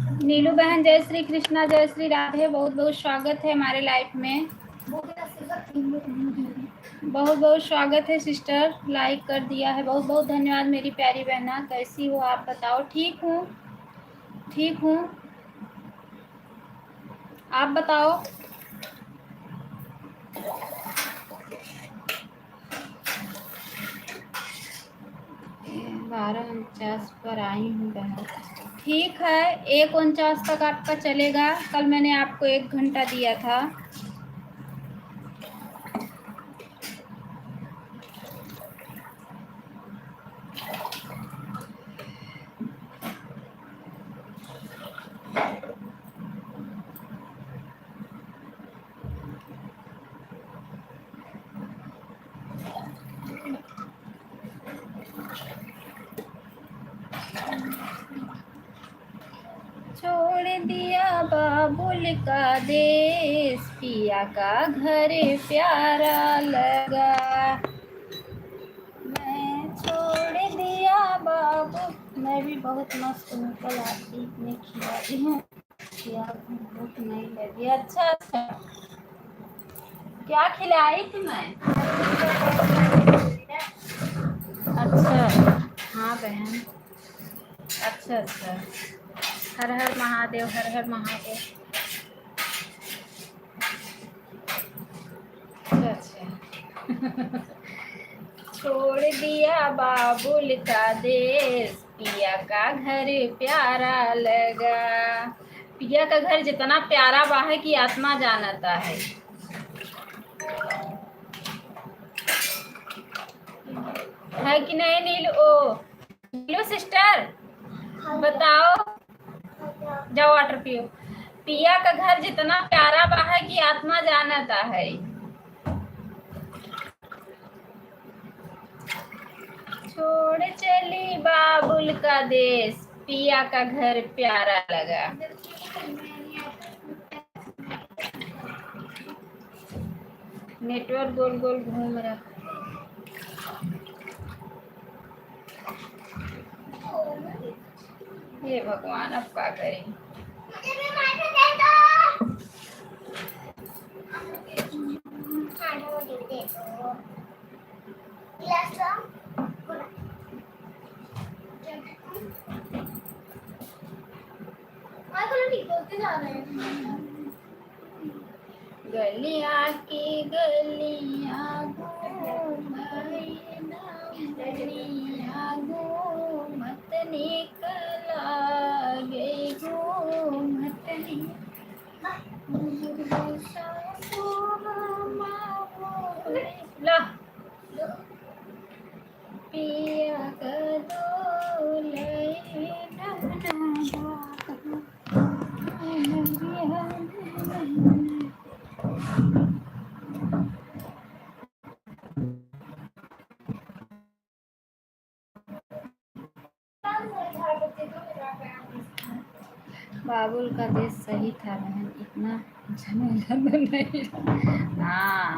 नीलू बहन जय श्री कृष्णा, जय श्री राधे। बहुत बहुत स्वागत है हमारे लाइफ में। बहुत बहुत स्वागत है सिस्टर। लाइक कर दिया है, बहुत बहुत धन्यवाद मेरी प्यारी बहना। कैसी हो आप बताओ? ठीक हूँ, ठीक हूँ, आप बताओ। 12:49 पर आई हूँ बहन। ठीक है, 1:49 तक आपका चलेगा। कल मैंने आपको 1 घंटा दिया था। छोड़ दिया बाबुल का देश, पिया का घर प्यारा लगा। मैं छोड़ दिया बाबू। मैं भी बहुत मस्त निकल आती, इतनी खिलाती हूँ कि आप भूख नहीं लगी। अच्छा अच्छा, क्या खिलाई थी मैं? अच्छा हाँ बहन, अच्छा अच्छा। हर हर महादेव, हर हर महादेव। अच्छा छोड़ दिया बाबुल का देश, पिया का घर प्यारा लगा। पिया का घर जितना प्यारा बाहे की आत्मा जानता है कि नहीं? नीलू सिस्टर बताओ। जाओ वाटर पियो। पिया का घर जितना प्यारा बाहे की आत्मा जानता है। छोड़ चली बाबुल का देश, पिया का घर प्यारा लगा। नेटवर्क गोल गोल घूम रहा। हे भगवान, अब क्या करें? गलियां की गलियां घूमत निकला गई घूमत ला पिया का बाबुल का देश सही था बहन, इतना झमेला तो नहीं। हाँ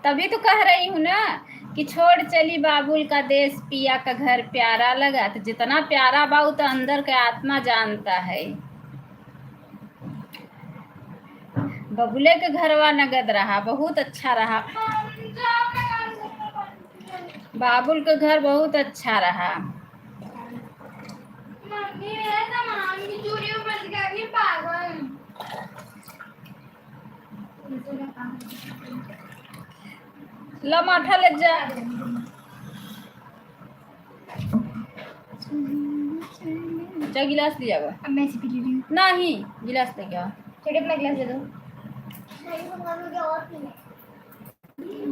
तभी तो कह रही हूँ ना कि छोड़ चली बाबुल का देश, पिया का घर प्यारा लगा। तो जितना प्यारा बाबू तो अंदर का आत्मा जानता है। बबुले के घरवा नगद रहा, बहुत अच्छा रहा। बाबुल के घर बहुत अच्छा रहा। लो माठा ले जा। जा गिलास लिया हुआ। अब मैं पी रही हूँ। नहीं गिलास ले गया। ठीक है, मैं गिलास दे दो।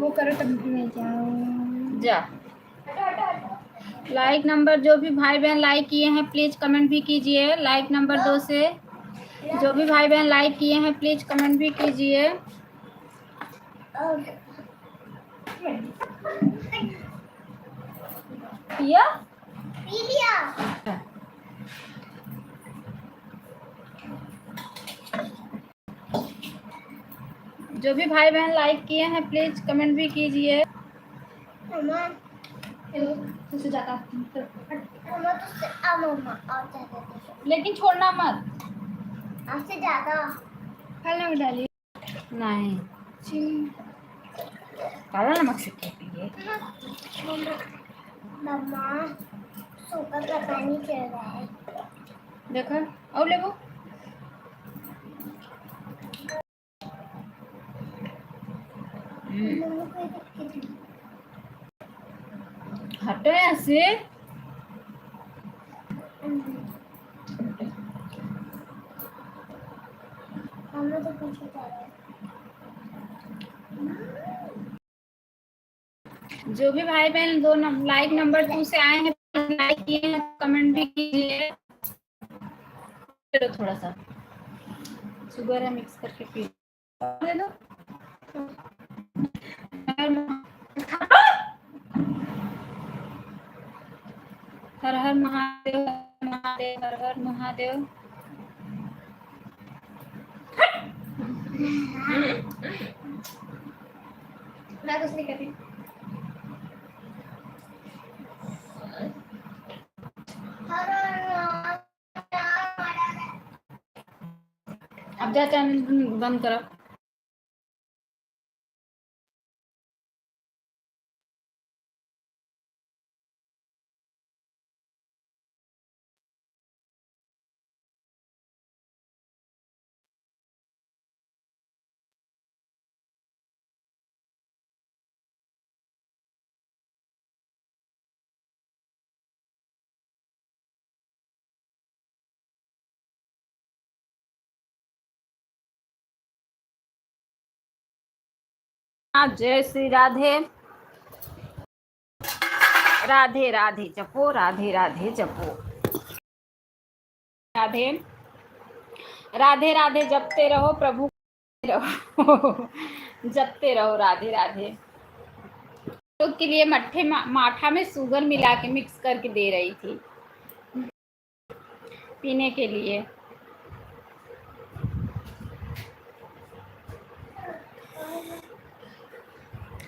वो करो तब मैं जाऊँ। जा। लाइक नंबर जो भी भाई बहन लाइक किए हैं प्लीज कमेंट भी कीजिए। लाइक नंबर 2 से जो भी भाई बहन लाइक किए हैं प्लीज कमेंट भी कीजिए। पिया पी लिया। जो भी भाई बहन लाइक किए हैं प्लीज कमेंट भी कीजिए। लेकिन छोड़ना मत, आपसे ज्यादा काला नमक डालिए। नहीं काला नमक से क्या पिए? मम्मा सूखा का पानी चल रहा है, देखो और लेबो। हटो यहाँ से। तो कुछ जो भी भाई बहन दो लाइक नंबर 2 से आए हैं, लाइक किए हैं, कमेंट भी कीजिए। थोड़ा सा शुगर है, मिक्स करके पी दे दो। हर हर महादेव, महादेव, हर हर महादेव। मैं कुछ नहीं कर रही। अब जा चैनल बंद करो। जय श्री राधे, राधे राधे जपो, राधे राधे जपो, राधे राधे राधे जपते रहो, प्रभु रहो। जपते रहो, राधे राधे। लोग के लिए मट्ठे माठा में शुगर मिला के मिक्स करके दे रही थी पीने के लिए।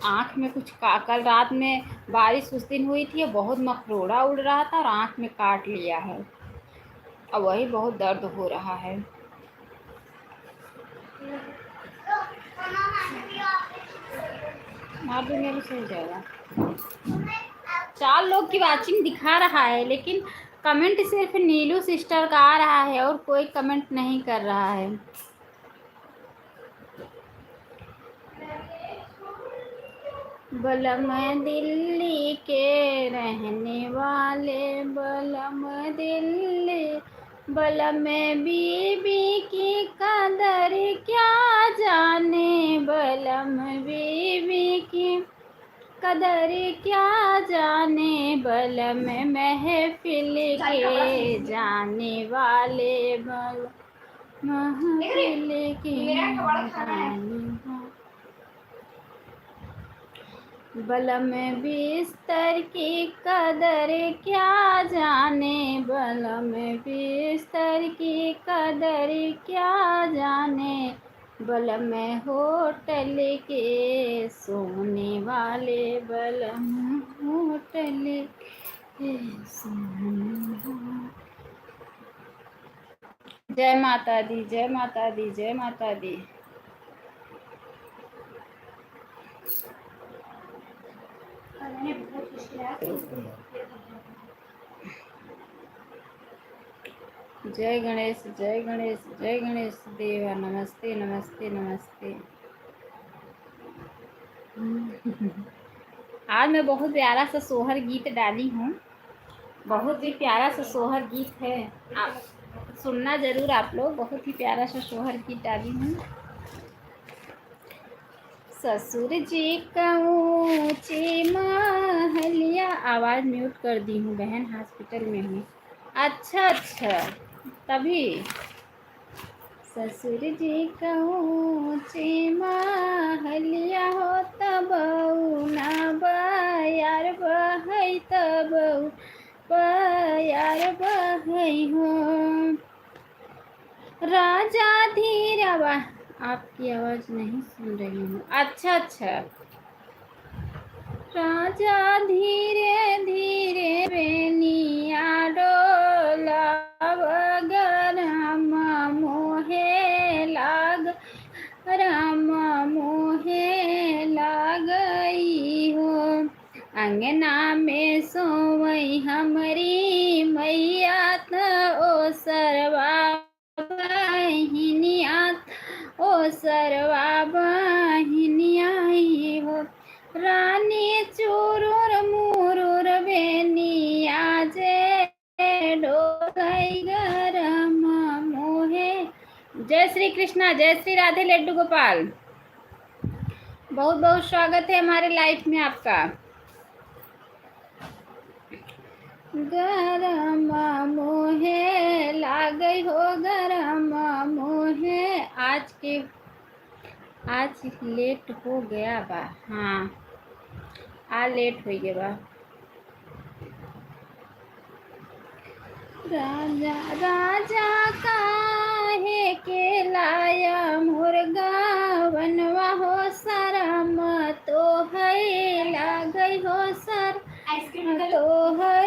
आँख में कुछ कल रात में बारिश उस दिन हुई थी, बहुत मकरोड़ा उड़ रहा था और आँख में काट लिया है, और वही बहुत दर्द हो रहा है। मार दूंगी भी सही जाएगा। 4 लोग की वाचिंग दिखा रहा है, लेकिन कमेंट सिर्फ नीलू सिस्टर का आ रहा है और कोई कमेंट नहीं कर रहा है। बलम दिल्ली के रहने वाले, बलम दिल्ली, बलम बीबी की कदर क्या जाने, बलम बीबी की कदर क्या जाने, बलम महफिल के जाने वाले, बल महफिल के बलम बिस्तर की कदर क्या जाने, बलम बिस्तर की कदर क्या जाने, बलम होटल के सोने वाले, बलम होटल के सोने वाले। जय माता दी, जय माता दी, जय माता दी। जय गणेश, जय गणेश, जय गणेश देवा, नमस्ते नमस्ते नमस्ते। आज मैं बहुत प्यारा सा सोहर गीत डाली हूँ, बहुत ही प्यारा सा सोहर गीत है, आप सुनना जरूर आप लोग। बहुत ही प्यारा सा सोहर गीत डाली हूँ। ससुर जी का ऊँची महलिया, आवाज़ म्यूट कर दी हूँ बहन, हॉस्पिटल में हूँ। अच्छा अच्छा, तभी ससुर जी का ऊँची महलिया हो, तब ना बयार बहै, तब बयार बहै हो। राजा धीरवा, आपकी आवाज़ नहीं सुन रही हूँ। अच्छा अच्छा, राजा धीरे धीरे बेनिया डोलाव राम मोहे लाग राम मोहे लागई हो। अंगना में सोवई हमारी मैया ओ सरवा बहिनिया ओ सरवा बहिनिया हो। रानी चुरुर मुरुर बेनिया जे डोगई गरम मोहे। जय श्री कृष्णा, जय श्री राधे लड्डू गोपाल, बहुत बहुत स्वागत है हमारे लाइफ में आपका। गरम मोहे लागई हो गरम मोहे। आज लेट हो गया बा। हाँ, आज लेट हो गया बा। राजा राजा काहे के लाया मुर्गा बनवा हो शरम तो है लागई हो सर तो है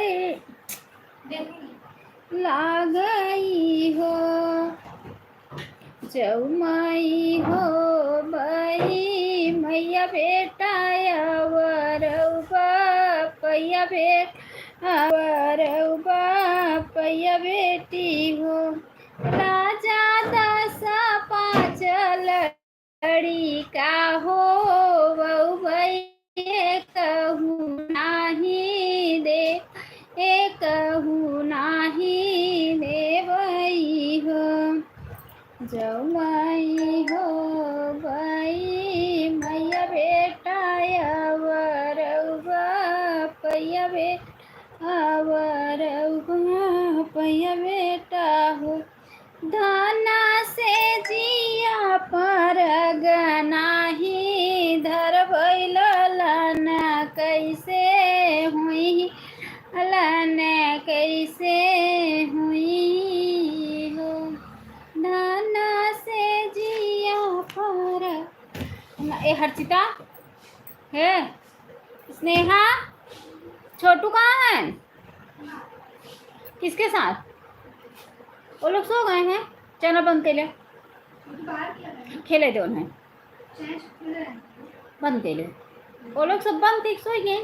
लागई हो। जौमाई हो बई मैया बेटा वरौबा पैया पैया बेटी हो। राजा दशा पाँच लड़ी का हो बहु भई कहूँ नाही दे कहूँ नाही देवई हो। जौमाई हो बई मैया बेटा वरौबा पैया पैया बेटा हो। धना से जिया पर गनाही धर भइल लन कैसे हुई लन कैसे हुई हो। धना से जिया पर ए हर्षिता है, स्नेहा, छोटू कहाँ है? किसके साथ? वो लोग सो गए हैं। चलो बंद के ले खेले दो उन्हें, बंद के ले। वो लोग सब बंद देख सो गए।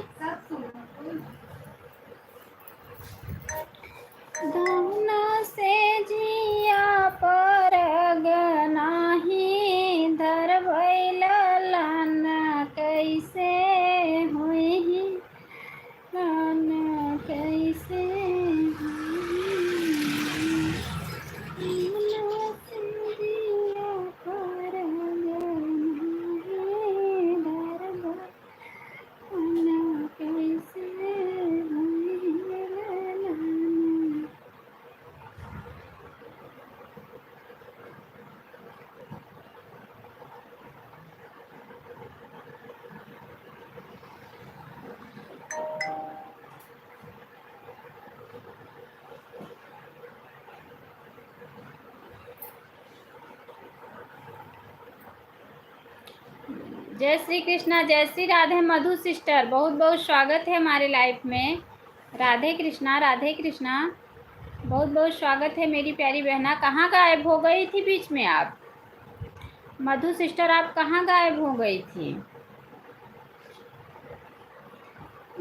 धना से जिया पर गनाही धर भइल लन कैसे हुई लन कैसे जय श्री कृष्णा, जय श्री राधे मधु सिस्टर, बहुत बहुत स्वागत है हमारे लाइफ में। राधे कृष्णा, बहुत बहुत स्वागत है मेरी प्यारी बहना। कहाँ गायब हो गई थी बीच में आप? मधु सिस्टर आप कहाँ गायब हो गई थी?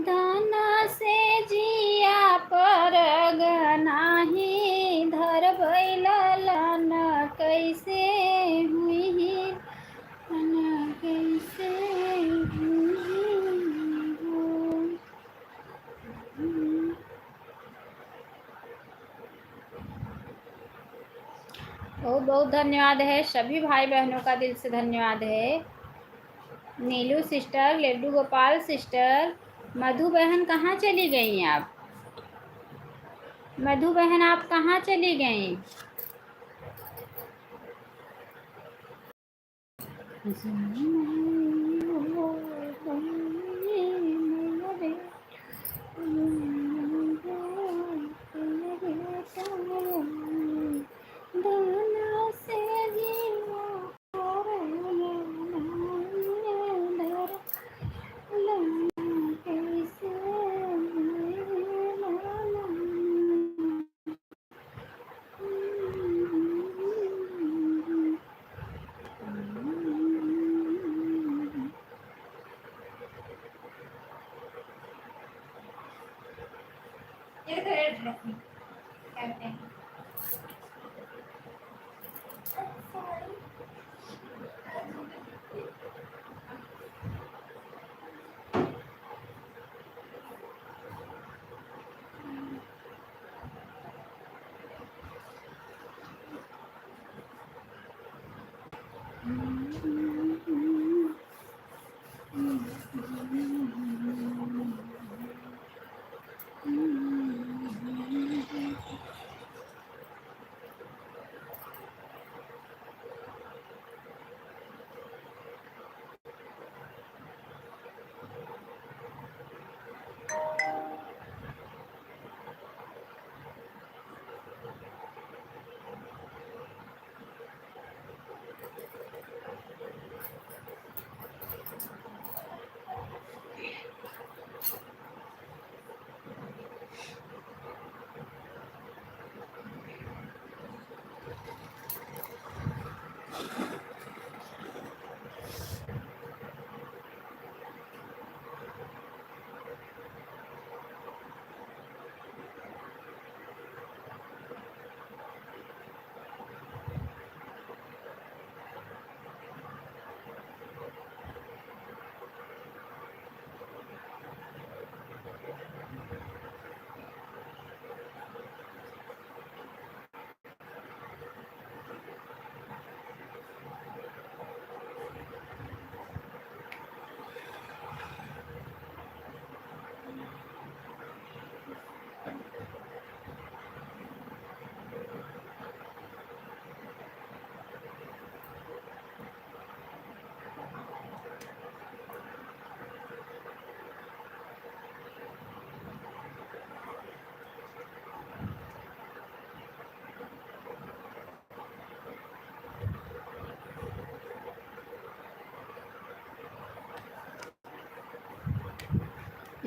धना से जिया पर गनाही धर भइल लन कैसे हुई कैसे बहुत बहुत धन्यवाद है सभी भाई बहनों का, दिल से धन्यवाद है। नीलू सिस्टर, लड्डू गोपाल सिस्टर, मधु बहन कहाँ चली गई आप? मधु बहन आप कहाँ चली गई?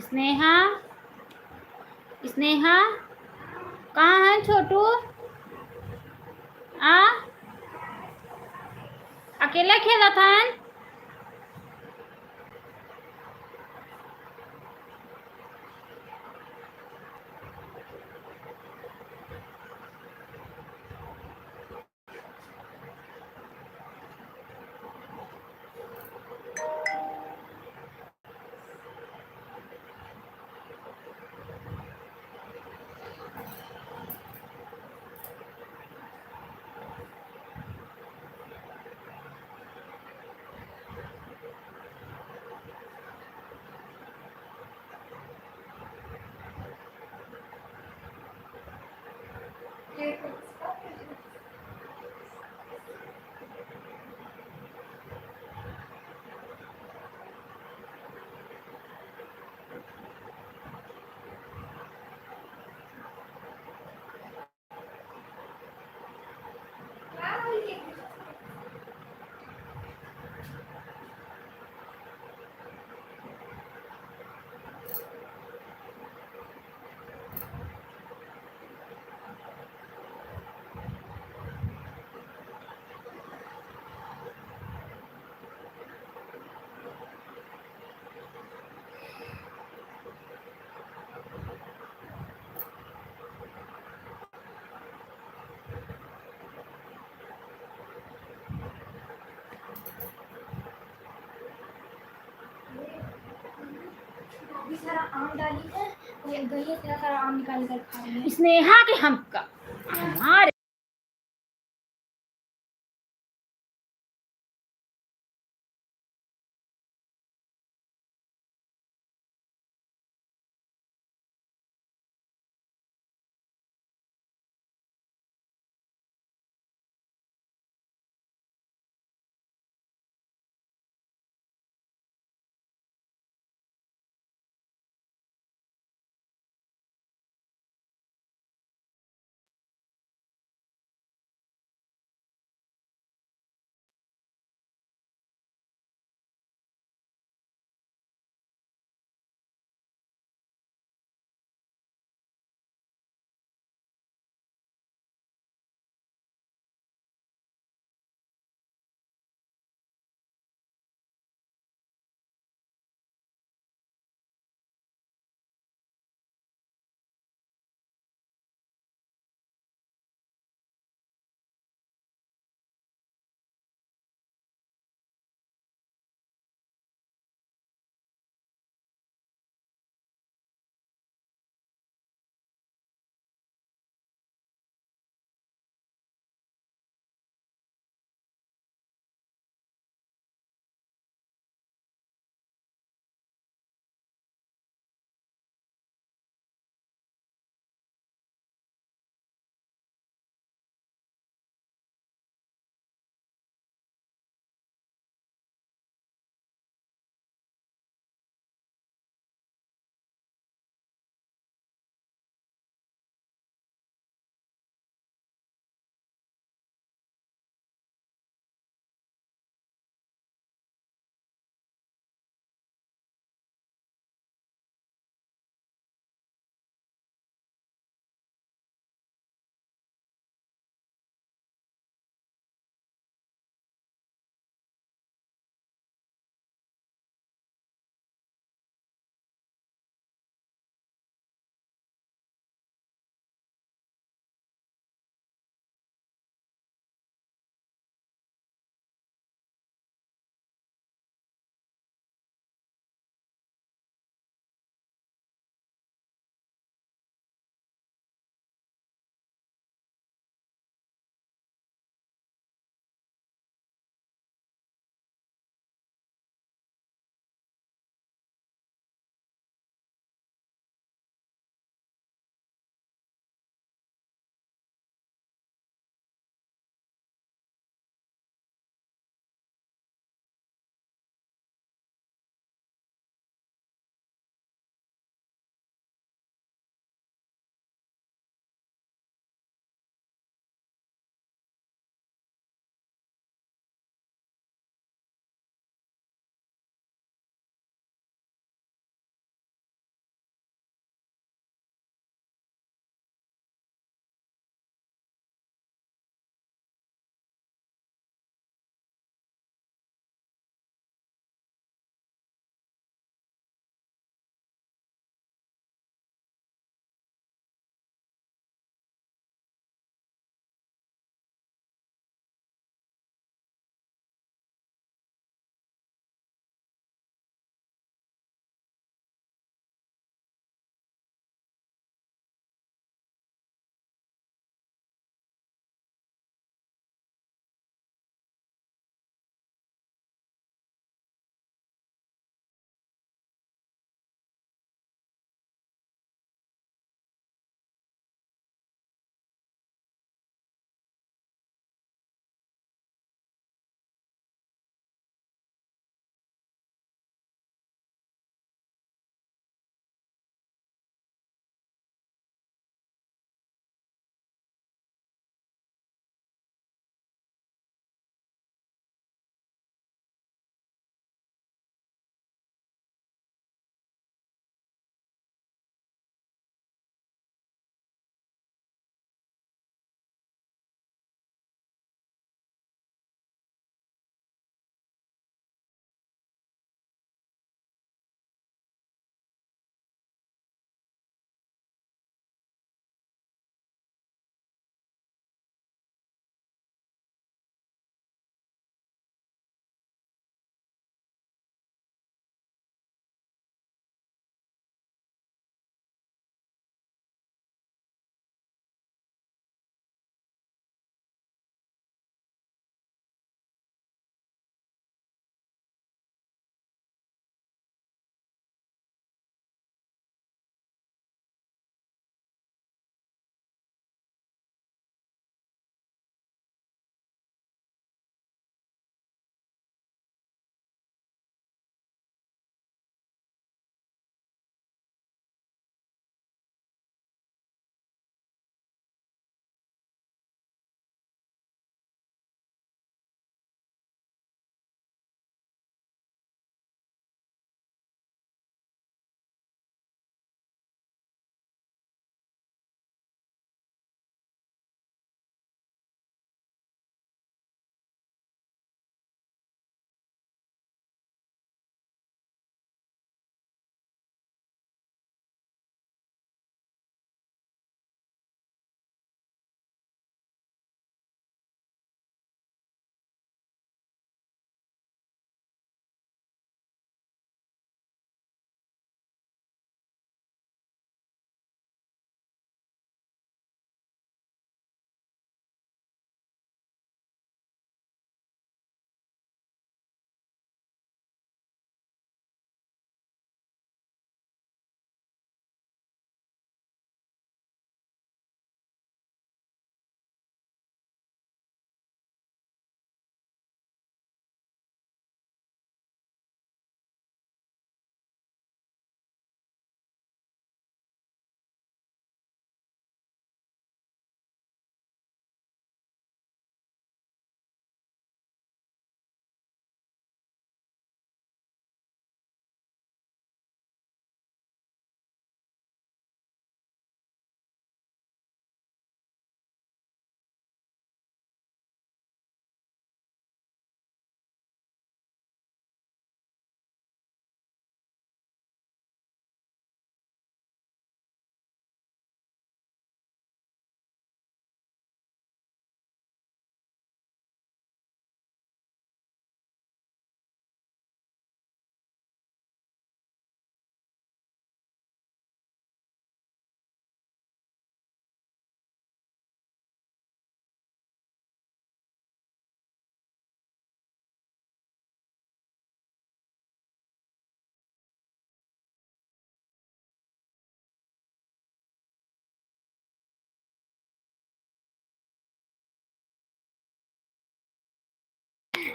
स्नेहा, स्नेहा कहाँ है छोटू? आ अकेला खेला था? सारा आम डाली है, गई है, सारा आम निकाल कर खा रही है। स्नेहा के हम का हमारे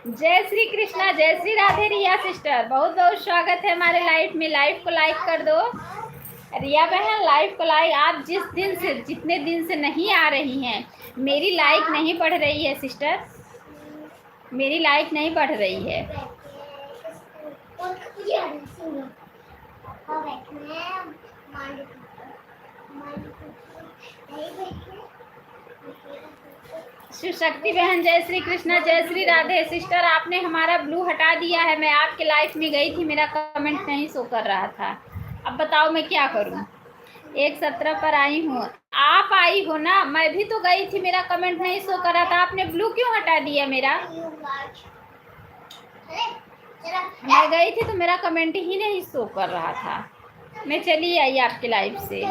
जय श्री कृष्णा, जय श्री राधे रिया सिस्टर, बहुत बहुत स्वागत है हमारे लाइव में। लाइव को लाइक कर दो रिया बहन, लाइव को लाइक। आप जितने दिन से नहीं आ रही हैं, मेरी लाइक नहीं बढ़ रही है सिस्टर, मेरी लाइक नहीं बढ़ रही है। शिव शक्ति बहन, जय श्री कृष्णा, जय श्री राधे सिस्टर। आपने हमारा ब्लू हटा दिया है। मैं आपके लाइफ में गई थी, मेरा कमेंट नहीं शो कर रहा था। अब बताओ मैं क्या करूं। 1:17 पर आई हूँ, आप आई हो ना। मैं भी तो गई थी, मेरा कमेंट नहीं शो कर रहा था। आपने ब्लू क्यों हटा दिया मेरा? मैं गई थी तो मेरा कमेंट ही नहीं शो कर रहा था। मैं चली आई आपके लाइव से।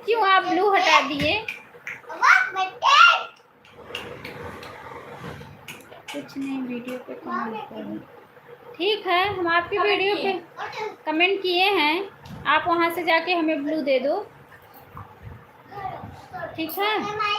क्यों आप ब्लू हटा दिए? कुछ नहीं, वीडियो पे कमेंट करूँ। ठीक है, हम आपकी वीडियो पे कमेंट किए हैं, आप वहां से जाके हमें ब्लू दे दो। ठीक है, ठीक है।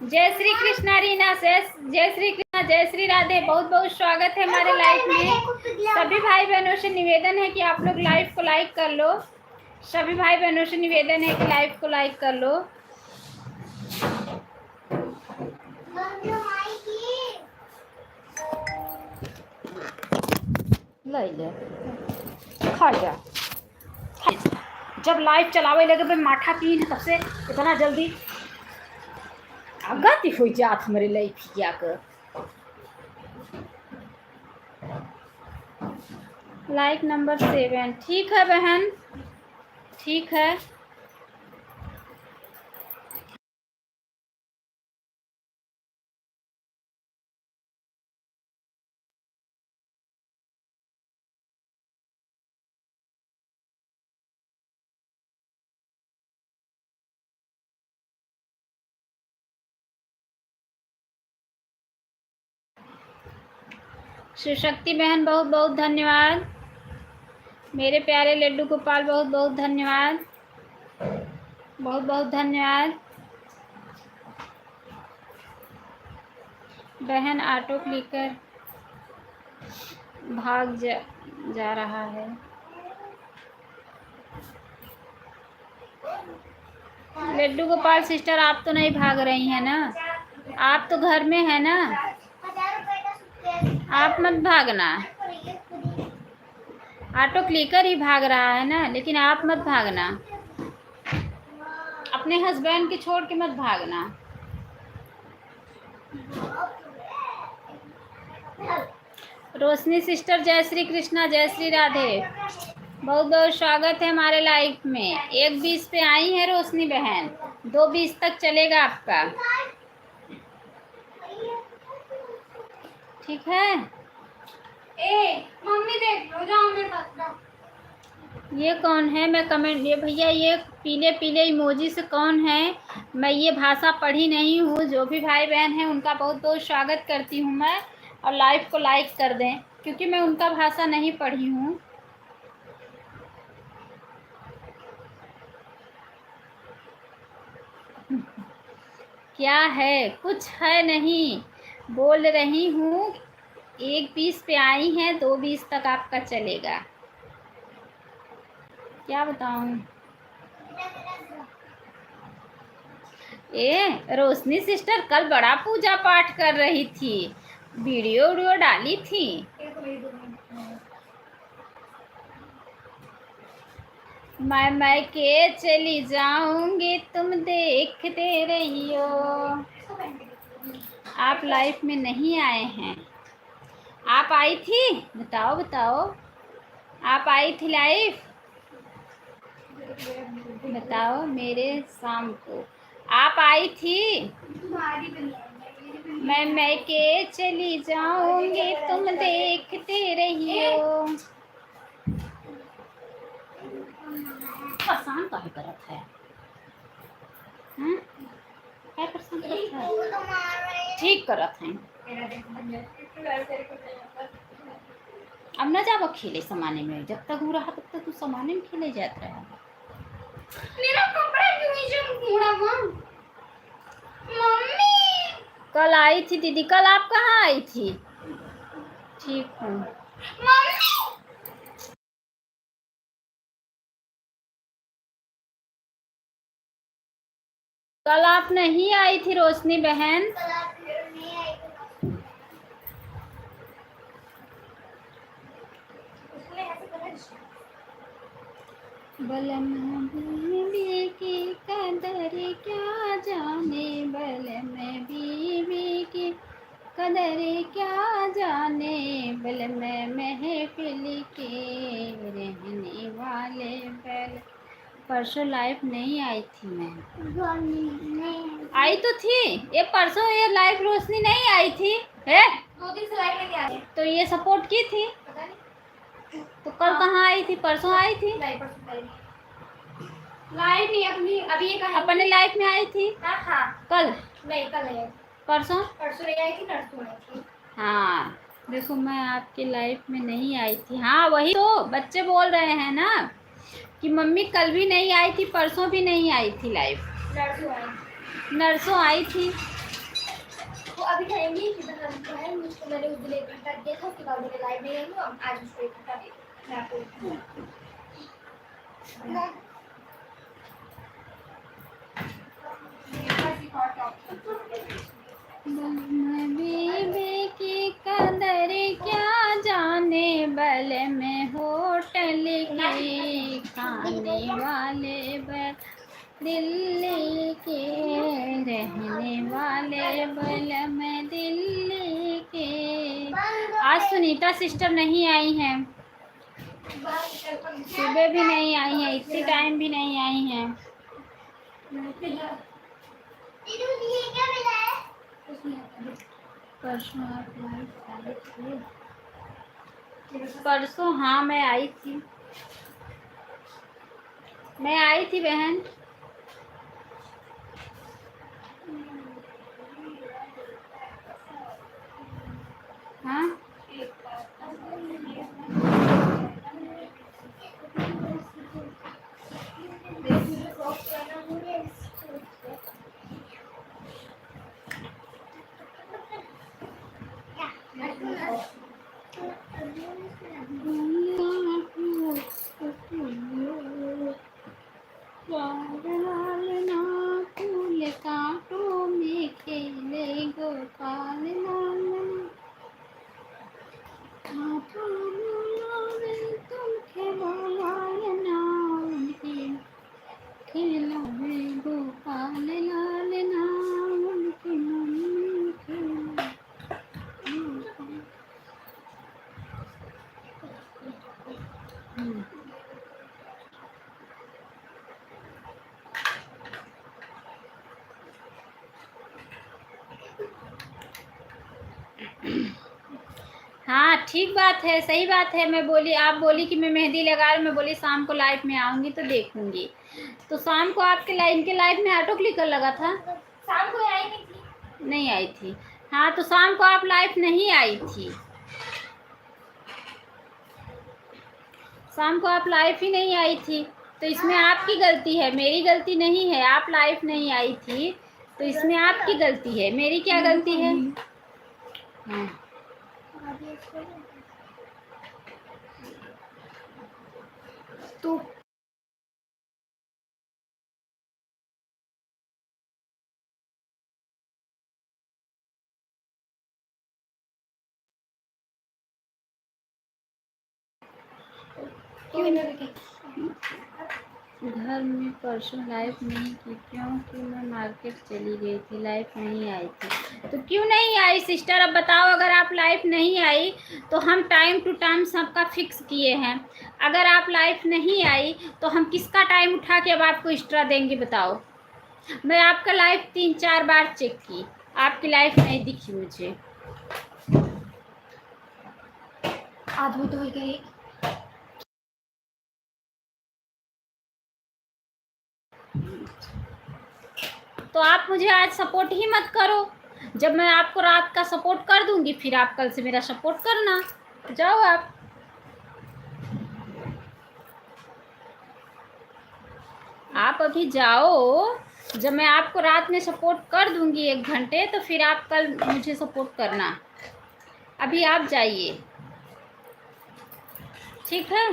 जय श्री कृष्णा रीना, जय श्री कृष्णा, जय श्री राधे, बहुत बहुत स्वागत है हमारे लाइव में। सभी भाई बहनों से निवेदन है कि आप लोग लाइव को लाइक कर लो। सभी भाई बहनों से निवेदन है कि लाइव को लाइक कर लो। ले खा जा, जब लाइव चलावे लगे भाई माठा पीन तब से इतना जल्दी आगती हो जात हमारे लाइफ किया कर। लाइक नंबर 7, ठीक है बहन, ठीक है। शिवशक्ति बहन, बहुत बहुत धन्यवाद। मेरे प्यारे लड्डू गोपाल, बहुत बहुत धन्यवाद, बहुत बहुत धन्यवाद। बहन ऑटो लेकर भाग जा रहा है। लड्डू गोपाल सिस्टर, आप तो नहीं भाग रही हैं ना, आप तो घर में है ना, आप मत भागना। ऑटो क्लिकर ही भाग रहा है ना, लेकिन आप मत भागना, अपने हस्बैंड के छोड़ के मत भागना। रोशनी सिस्टर, जय श्री कृष्णा, जय श्री राधे, बहुत बहुत स्वागत है हमारे लाइफ में। 1:20 पे आई है रोशनी बहन, 2:20 तक चलेगा आपका, ठीक है। मम्मी देख लो, जाओ मेरे पास जाओ। ये कौन है? मैं कमेंट, ये भैया ये पीले पीले इमोजी से कौन है? मैं ये भाषा पढ़ी नहीं हूँ। जो भी भाई बहन हैं उनका बहुत बहुत स्वागत करती हूँ मैं, और लाइव को लाइक कर दें, क्योंकि मैं उनका भाषा नहीं पढ़ी हूँ। क्या है? कुछ है नहीं, बोल रही हूँ। 1:20 पे आई हैं, 2:20 तक आपका चलेगा। क्या बताऊँ? रोशनी सिस्टर कल बड़ा पूजा पाठ कर रही थी, वीडियो वीडियो डाली थी। एक मेरी 2 मिनट मैं के चली जाऊंगी तुम देखते रहियो। आप लाइफ में नहीं आए हैं। आप आई थी, बताओ बताओ, आप आई थी लाइफ, बताओ मेरे शाम को आप आई थी। तुम्हारी भी नहीं आई, मेरी भी मैं के चली जाऊंगी तुम देखते रहियो। परेशान काहे करत है? हैं? क्या परेशान करत है? ठीक करत है। अब न जाबो खेले समाने में, जब तक वो रहा तब तक तू समाने में खेले जात रहा। मेरा कपड़ा क्यों नीचे कूड़ा मम्मी? कल आई थी दीदी, कल आप कहाँ आई थी? ठीक हूँ। मम्मी कल आप नहीं आई थी रोशनी बहन। नहीं आई उसने ऐसे करा। बलम बीवी की कदर क्या जाने, बलम बीवी की कदर क्या जाने, बलम महफिल के रहने वाले बल। परसों लाइव नहीं आई थी मैं। नहीं आई तो थी ये परसों, ये लाइव रोशनी नहीं आई थी है। 2 दिन से लाइट नहीं आ रही। तो ये सपोर्ट की थी, पता नहीं तो कल कहाँ आई थी? परसों आई थी। लाइट नहीं अपनी अभी ये कहा अपने लाइफ में आई थी। हाँ हाँ कल नहीं कल नहीं आई। परसों परसों नहीं आई थी, नरसों आई थी। हाँ देखो मैं आपकी लाइफ में नहीं आई थी। हाँ वही तो बच्चे बोल रहे हैं ना कि मम्मी कल भी नहीं आई थी, परसों भी नहीं आई थी लाइव। नरसों आई। नरसों आई थी। वो अभी कहेंगी कि तो है मुझको मैंने उस दिन 1 घंटा दिया था, उसके बाद मैंने लाइव नहीं आई हूँ, आज उसको 1 घंटा दिया मैं आपको। बीबी की कदर क्या जाने, बल में होटल के खाने वाले, बल दिल्ली के रहने वाले, बल में दिल्ली के। आज सुनीता सिस्टर नहीं आई हैं, सुबह भी नहीं आई हैं, इतनी टाइम भी नहीं आई हैं। परसों आप लाइव आई थी? परसों हाँ मैं आई थी, मैं आई थी बहन। हाँ फूल कांटों में खेले गोपाल लाल, तुम खेलाए नाम की, खिलाए गोपाल लाल नाम की मम्मी खिलाए। हाँ ठीक बात है, सही बात है। मैं बोली, आप बोली कि मैं मेहंदी लगा रही, मैं बोली शाम को लाइव में आऊँगी तो देखूँगी। तो शाम को आपके लाइन के लाइव में ऑटो क्लिकर लगा था? शाम को आई नहीं थी। नहीं आई थी। हाँ तो शाम को आप लाइव नहीं आई थी, शाम को आप लाइव ही नहीं आई थी। तो इसमें आपकी गलती है, मेरी गलती नहीं है। आप लाइव नहीं आई थी तो इसमें आपकी गलती है, मेरी क्या गलती है? हाँ तो क्यों नहीं की? घर में परसों लाइव नहीं की क्योंकि मैं मार्केट चली गई थी, लाइव नहीं आई थी। तो क्यों नहीं आई सिस्टर, अब बताओ। अगर आप लाइव नहीं आई तो हम टाइम टू टाइम सबका फिक्स किए हैं। अगर आप लाइव नहीं आई तो हम किसका टाइम उठा के अब आपको एक्स्ट्रा देंगे बताओ। मैं आपका लाइव 3-4 बार चेक की, आपकी लाइव नहीं दिखी मुझे। आदमी तो ही गई। तो आप मुझे आज सपोर्ट ही मत करो। जब मैं आपको रात का सपोर्ट कर दूंगी फिर आप कल से मेरा सपोर्ट करना। जाओ आप अभी जाओ। जब मैं आपको रात में सपोर्ट कर दूंगी 1 घंटे तो फिर आप कल मुझे सपोर्ट करना। अभी आप जाइए, ठीक है।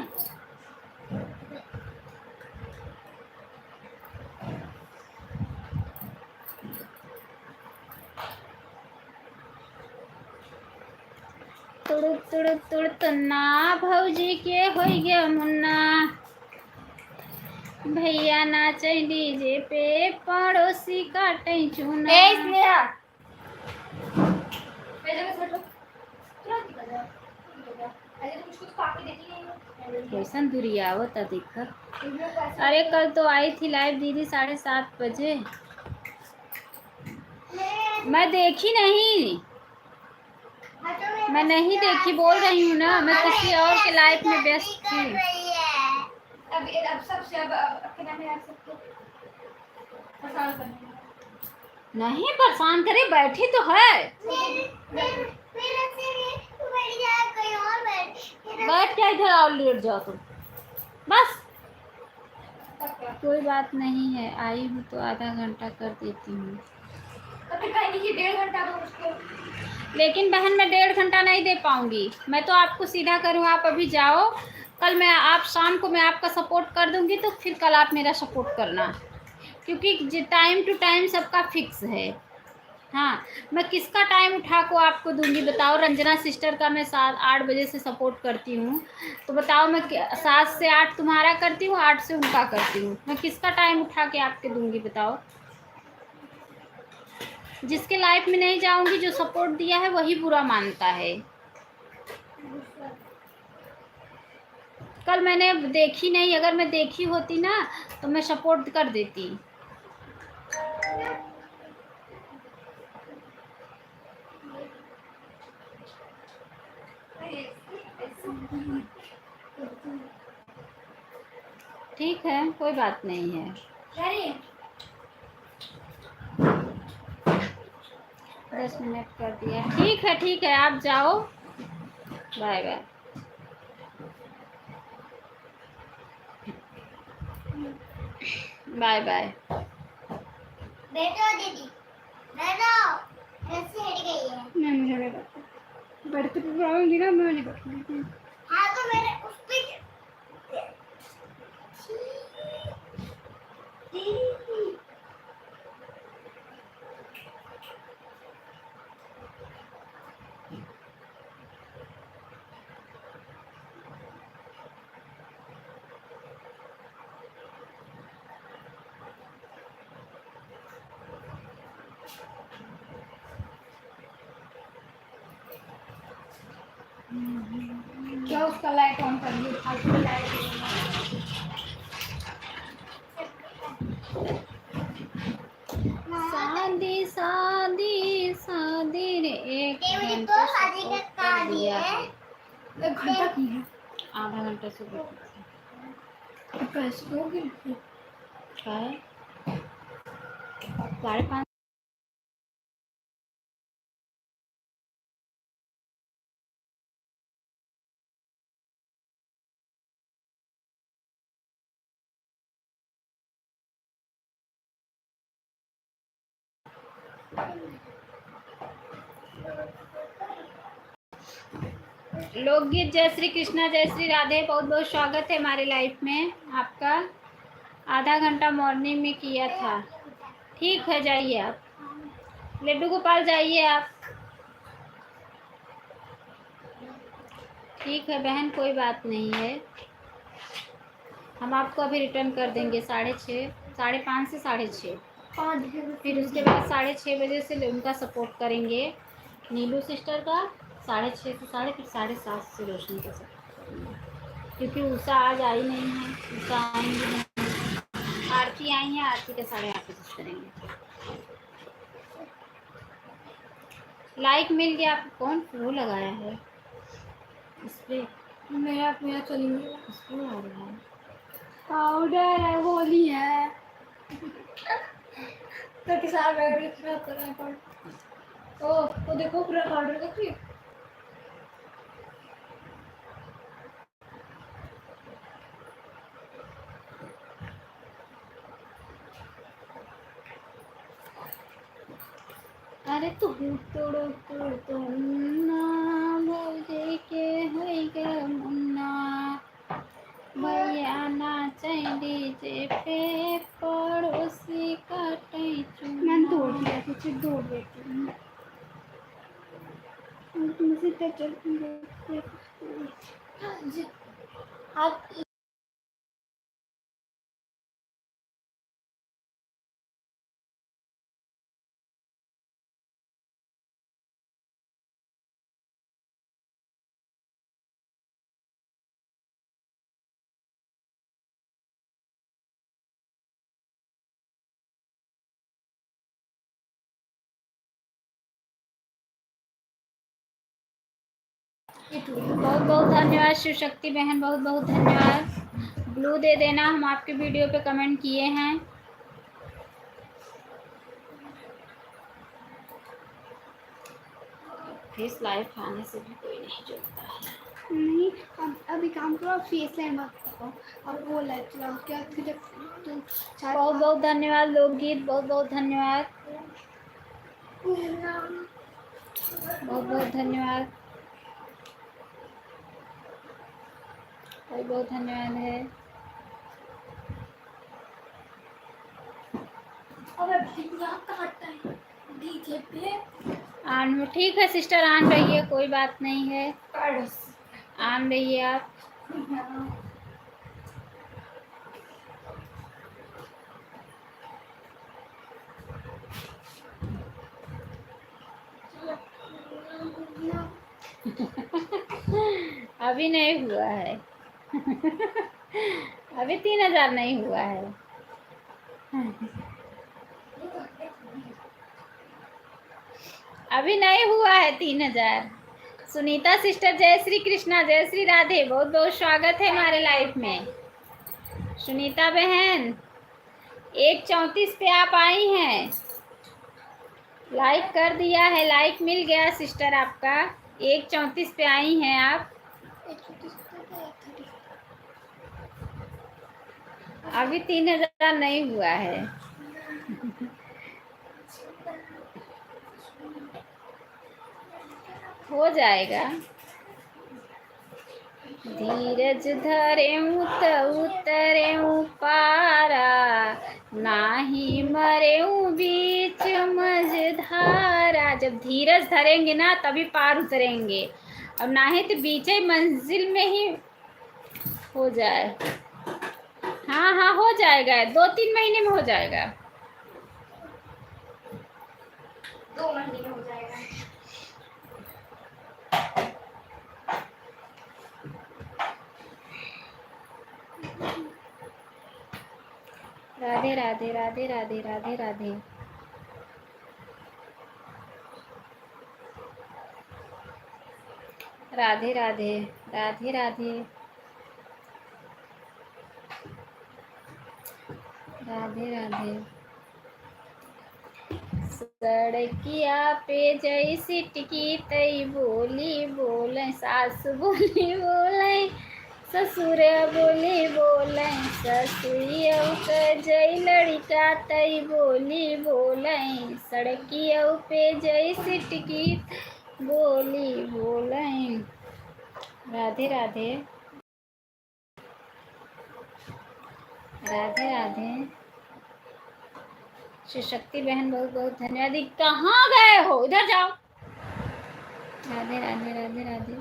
तुड़ तुड़ तुड़ तन्ना भौजी के हो गया मुन्ना, भैया नाचे डीजे पे पड़ोसी काटे चूना। ए स्नेहा मैं जगह से मतलब तुरंत निकल जा अरे तो मुझको तो काफी देखी नहीं है। कैसन दूरी आवत दिक्कत। अरे कल तो आई थी लाइव दीदी 7:30 बजे, मैं देखी नहीं। मैं नहीं देखी, बोल रही हूँ ना, मैं किसी और के लाइफ में व्यस्त थी। अब सबसे अब के नाम में सबको परेशान करने नहीं परेशान करे, बैठी तो है। बैठ क्या इधर और लेट जाओ तुम बस। कोई बात नहीं है, आई हूँ तो आधा घंटा कर देती हूँ। कहीं की 1.5 घंटा तो उसको। लेकिन बहन मैं 1.5 घंटा नहीं दे पाऊंगी। मैं तो आपको सीधा करूँ, आप अभी जाओ। कल मैं आप शाम को मैं आपका सपोर्ट कर दूंगी तो फिर कल आप मेरा सपोर्ट करना, क्योंकि टाइम टू टाइम सबका फिक्स है। हाँ, मैं किसका टाइम उठा को आपको दूंगी बताओ। रंजना सिस्टर का मैं 7-8 बजे से सपोर्ट करती हूँ, तो बताओ मैं 7 से 8 तुम्हारा करती हूँ, 8 से उनका करती हूँ। मैं किसका टाइम उठा के आपके दूंगी बताओ। जिसके लाइफ में नहीं जाऊंगी, जो सपोर्ट दिया है वही बुरा मानता है। कल मैंने देखी नहीं, अगर मैं देखी होती ना तो मैं सपोर्ट कर देती। ठीक है, कोई बात नहीं है। 10 मिनट कर दिया, ठीक है आप जाओ। Bye bye. Bye bye. बैठो दीदी बैठो ऐसे हट गई है। मैं मुझे नहीं बैठती, बैठती तो आऊंगी ना, मैं नहीं बैठूंगी। हाँ तो मेरे उस पे क्या उसका लाइट ऑन कर दिया फालतू लाइट। शादी शादी शादी रे एक घंटा तो शादी का support कर कार्ड दिया है। है। 1 घंटा की है। आधा घंटा से कैसे होगी क्या है 5:30। लोकगीत जय श्री कृष्णा जय श्री राधे, बहुत बहुत स्वागत है हमारे लाइफ में आपका। आधा घंटा मॉर्निंग में किया था। ठीक है जाइए आप, लड्डू गोपाल जाइए आप। ठीक है बहन, कोई बात नहीं है। हम आपको अभी रिटर्न कर देंगे 6:30, 5:30 से 6:30। 5 फिर उसके बाद 6:30 बजे से उनका सपोर्ट करेंगे, नीलू सिस्टर का 6:30 से फिर 7:30 से रोशनी का सपोर्ट करेंगे, क्योंकि उषा आज आई नहीं है, उषा आएंगी नहीं। आरती आई है, आरती के 8:30 बजे करेंगे। लाइक मिल गया आपको? कौन वो लगाया है इस पे? मेरा चलेंगे। इसको आ रहा है पाउडर है, होली है तो किसान खराब कर रहे हैं पाउडर। ओ वो देखो पूरा पाउडर देखिए। अरे तुम तोड़ो तो मुन्ना भौजे के होई गे मुन्ना, भैया नाचे डीजे पे पड़ोसी काटे चुम्मा। मैंने तोड़ दिया, कुछ तोड़ देती हूँ। तुमसे टचर आप बहुत बहुत धन्यवाद शिव शक्ति बहन, बहुत बहुत धन्यवाद। ब्लू दे देना, हम आपके वीडियो पे कमेंट किए हैं। फेस लाइव आने से भी कोई नहीं जुड़ता है। नहीं, अभी काम करो, फेस लाइन मत करो, अब वो लाइट चलाओ। क्या फिर तुम बहुत बहुत धन्यवाद लोकगीत, बहुत बहुत धन्यवाद, बहुत बहुत धन्यवाद, बहुत बहुत धन्यवाद है। अगर काटता है डीजे पे आन ठीक है सिस्टर, आन रहिए, कोई बात नहीं है, पड़ोस आन रहिए आप। अभी नहीं हुआ है अभी 3,000 नहीं हुआ है। अभी नहीं हुआ है 3,000। सुनीता सिस्टर, जय श्री कृष्णा, जय श्री राधे, बहुत बहुत स्वागत है हमारे लाइफ में। सुनीता बहन 1:34 पे आप आई हैं, लाइक कर दिया है, लाइक मिल गया सिस्टर आपका, 1:34 पे आई हैं आप। अभी 3,000 नहीं हुआ है। हो जाएगा, धीरज धरे उतरे पारा, नाही मरे बीच मझधारा। जब धीरज धरेंगे ना तभी पार उतरेंगे, और ना ही तो बीच मंजिल में ही हो जाए। हाँ हाँ हो जाएगा, 2-3 महीने में हो जाएगा। 2 महीने में हो जाएगा। राधे राधे राधे राधे राधे राधे। राधे राधे राधे राधे राधे राधे। सड़किया पे जैसी टिकी तई बोली बोले, सास बोली बोले, ससुर बोली बोले, ससुरिया जई लड़का तई बोली बोले, सड़किया पे जैसी टिकी बोली बोले। राधे राधे राधे राधे। शिव शक्ति बहन बहुत बहुत धन्यवाद। कहाँ गए हो, इधर जाओ। राधे राधे राधे राधे।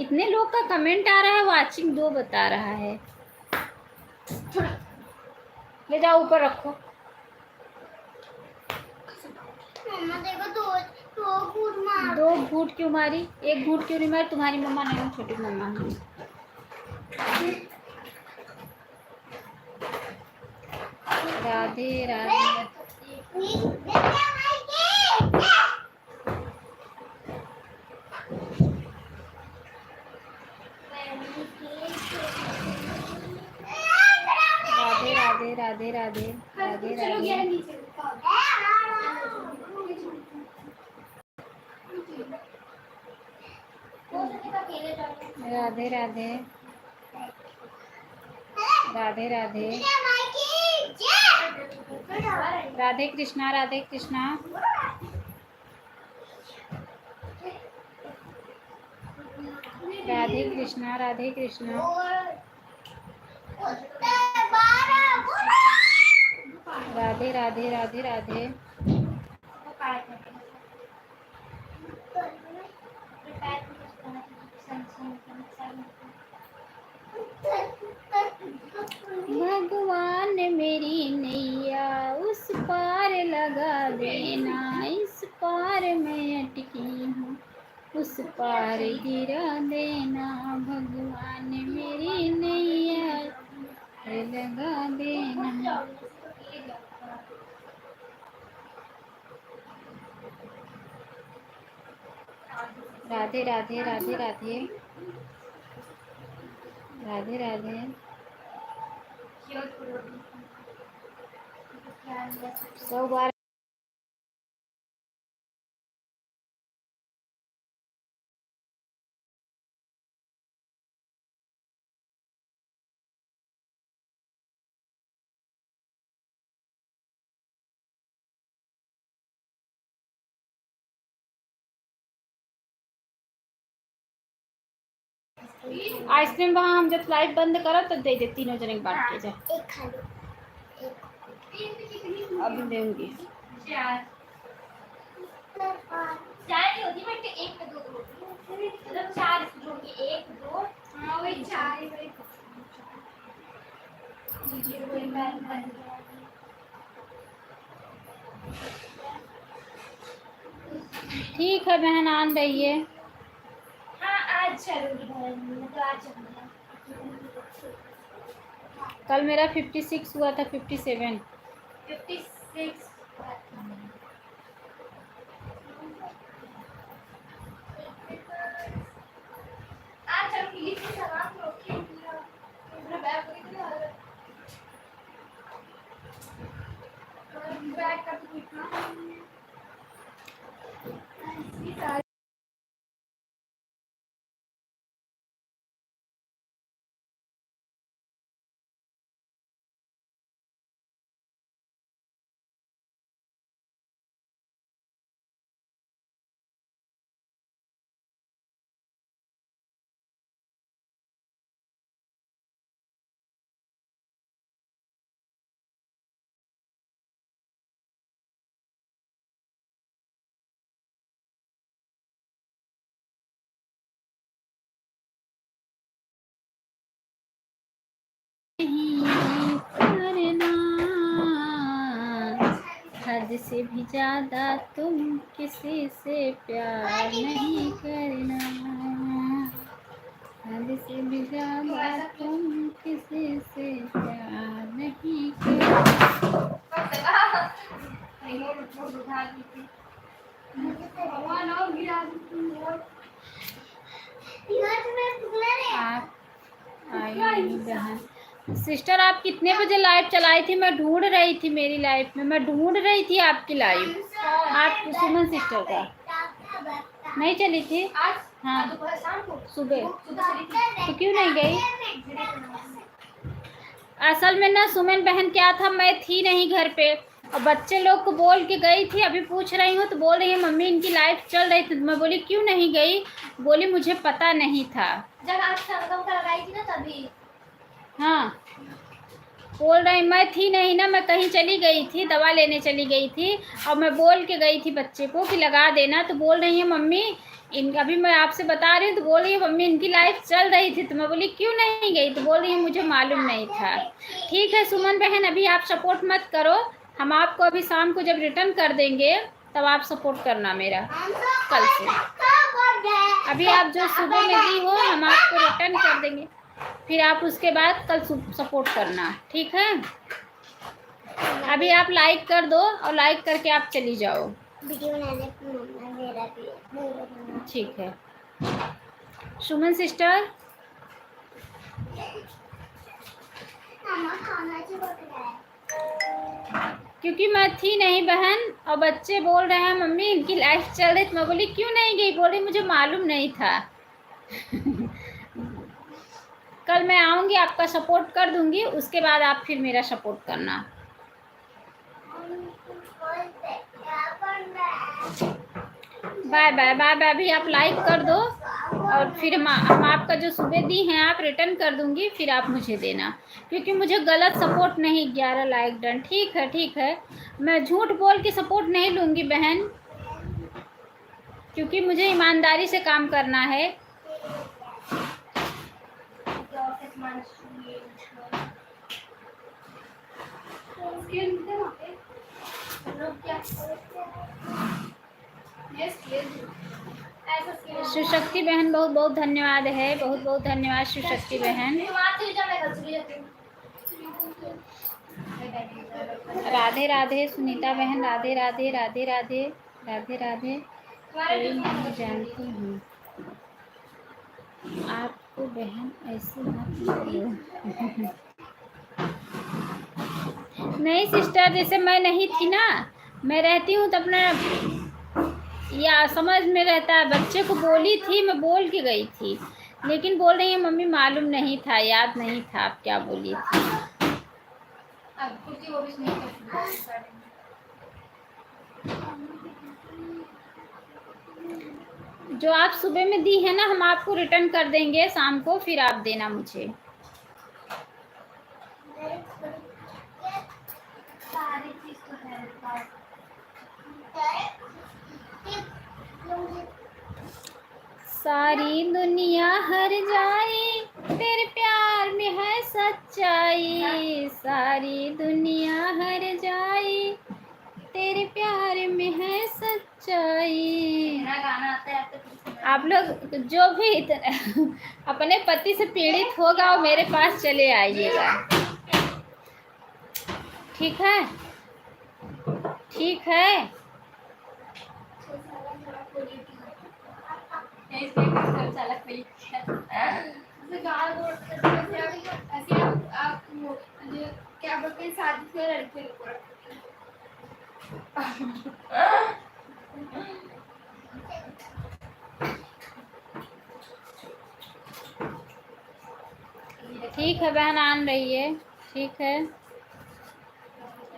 इतने लोग का कमेंट आ रहा है, वाचिंग 2 बता रहा है। ले जाओ ऊपर रखो। मम्मा देखो दो घूंट मार। 2 घूंट क्यों मारी? 1 घूंट क्यों नहीं मारी? तुम्हारी मम्मा नहीं हो, छोटी मम्मा है। राधे राधे। राधे राधे राधे राधे राधे। राधे राधे राधे राधे। राधे कृष्णा राधे कृष्णा। राधे कृष्णा राधे कृष्णा। राधे राधे राधे राधे। भगवान मेरी नैया उस पार लगा देना, इस पार मैं अटकी हूँ उस पार गिरा देना। भगवान मेरी नैया लगा देना। राधे राधे राधे राधे राधे राधे। 100 बार आइसक्रीम वहाँ हम जब लाइट बंद करो तो दे दे, तीनों जने बांट के जा। एक खा लो। अभी देंगी। चार होती बट एक में 2 रोटी, मतलब 4 रोटी, 1 2। हाँ वही 4 ही वही। ठीक है बहन, आन रही है। हाँ आज चलूंगी बहन, मतलब आज चलूंगी। कल मेरा 56 हुआ था, 57। 56 आज चलूंगी। लिखी सामान रखी पूरा बैग बैग का तो कितना करना हद से भी ज्यादा तुम किसी से प्यार नहीं करना, हद से भी ज्यादा तुम किसी से प्यार नहीं करना। आप आई नहीं बहन। सिस्टर आप कितने बजे लाइव चलाई थी? मैं ढूंढ रही थी, मेरी लाइव में मैं ढूंढ रही थी आपकी लाइव। आप सुमन सिस्टर का नहीं चली थी? हाँ सुबह, तो क्यों नहीं गई? असल में ना सुमन बहन क्या था, मैं थी नहीं घर पे और बच्चे लोग को बोल के गई थी। अभी पूछ रही हूँ तो बोल रही है मम्मी इनकी लाइव चल रही थी। मैं बोली क्यों नहीं गई? बोली मुझे पता नहीं था। जब आप संगम का लगाई थी ना तभी। हाँ बोल रही मैं थी नहीं ना, मैं कहीं चली गई थी, दवा लेने चली गई थी और मैं बोल के गई थी बच्चे को कि लगा देना। तो बोल रही है मम्मी इन अभी मैं आपसे बता रही हूँ तो बोल रही है मम्मी इनकी लाइफ चल रही थी, तो मैं बोली क्यों नहीं गई, तो बोल रही है मुझे मालूम नहीं था। ठीक है सुमन बहन, अभी आप सपोर्ट मत करो, हम आपको अभी शाम को जब रिटर्न कर देंगे तब आप सपोर्ट करना मेरा कल से। अभी आप जो सुबह में दी हो हम आपको रिटर्न कर देंगे, फिर आप उसके बाद कल सपोर्ट करना, ठीक है। अभी आप लाइक कर दो और लाइक करके आप चली जाओ, वीडियो बनाने को मम्मा मेरा भी ठीक है। सुमन सिस्टर मम्मा खाना जो पक रहा है, क्योंकि मैं थी नहीं बहन और बच्चे बोल रहे हैं मम्मी इनकी लाइफ चल रही, तो मैं बोली क्यों नहीं गई, बोली मुझे मालूम नहीं था। कल मैं आऊंगी आपका सपोर्ट कर दूंगी, उसके बाद आप फिर मेरा सपोर्ट करना। Bye bye bye bye. अभी आप लाइक कर दो और फिर हम आपका जो सुबह दी हैं आप रिटर्न कर दूंगी, फिर आप मुझे देना, क्योंकि मुझे गलत सपोर्ट नहीं, 11 लाइक डन, ठीक है ठीक है। मैं झूठ बोल के सपोर्ट नहीं लूँगी बहन, क्योंकि मुझे ईमानदारी से काम करना है। सुशक्ति बहन बहुत बहुत धन्यवाद है, बहुत बहुत धन्यवाद सुशक्ति बहन। राधे राधे सुनीता बहन, राधे राधे राधे राधे राधे राधे। कोई नहीं जानती हूँ आपको बहन, ऐसे मत बोलो। नहीं सिस्टर, जैसे मैं नहीं थी ना, मैं रहती हूँ तो अपना या समझ में रहता है। बच्चे को बोली थी, मैं बोल के गई थी, लेकिन बोल रही है मम्मी मालूम नहीं था, याद नहीं था आप क्या बोली थी। जो आप सुबह में दी है ना हम आपको रिटर्न कर देंगे शाम को, फिर आप देना मुझे। सारी दुनिया हर जाए तेरे प्यार में है सच्चाई, सारी दुनिया हर जाए तेरे प्यार में है सच्चाई। आप लोग जो भी अपने पति से पीड़ित होगा वो मेरे पास चले आइएगा, ठीक है ठीक है। क्या बोलते हैं शादी से लड़के को ठीक है बहन आन रही है, ठीक है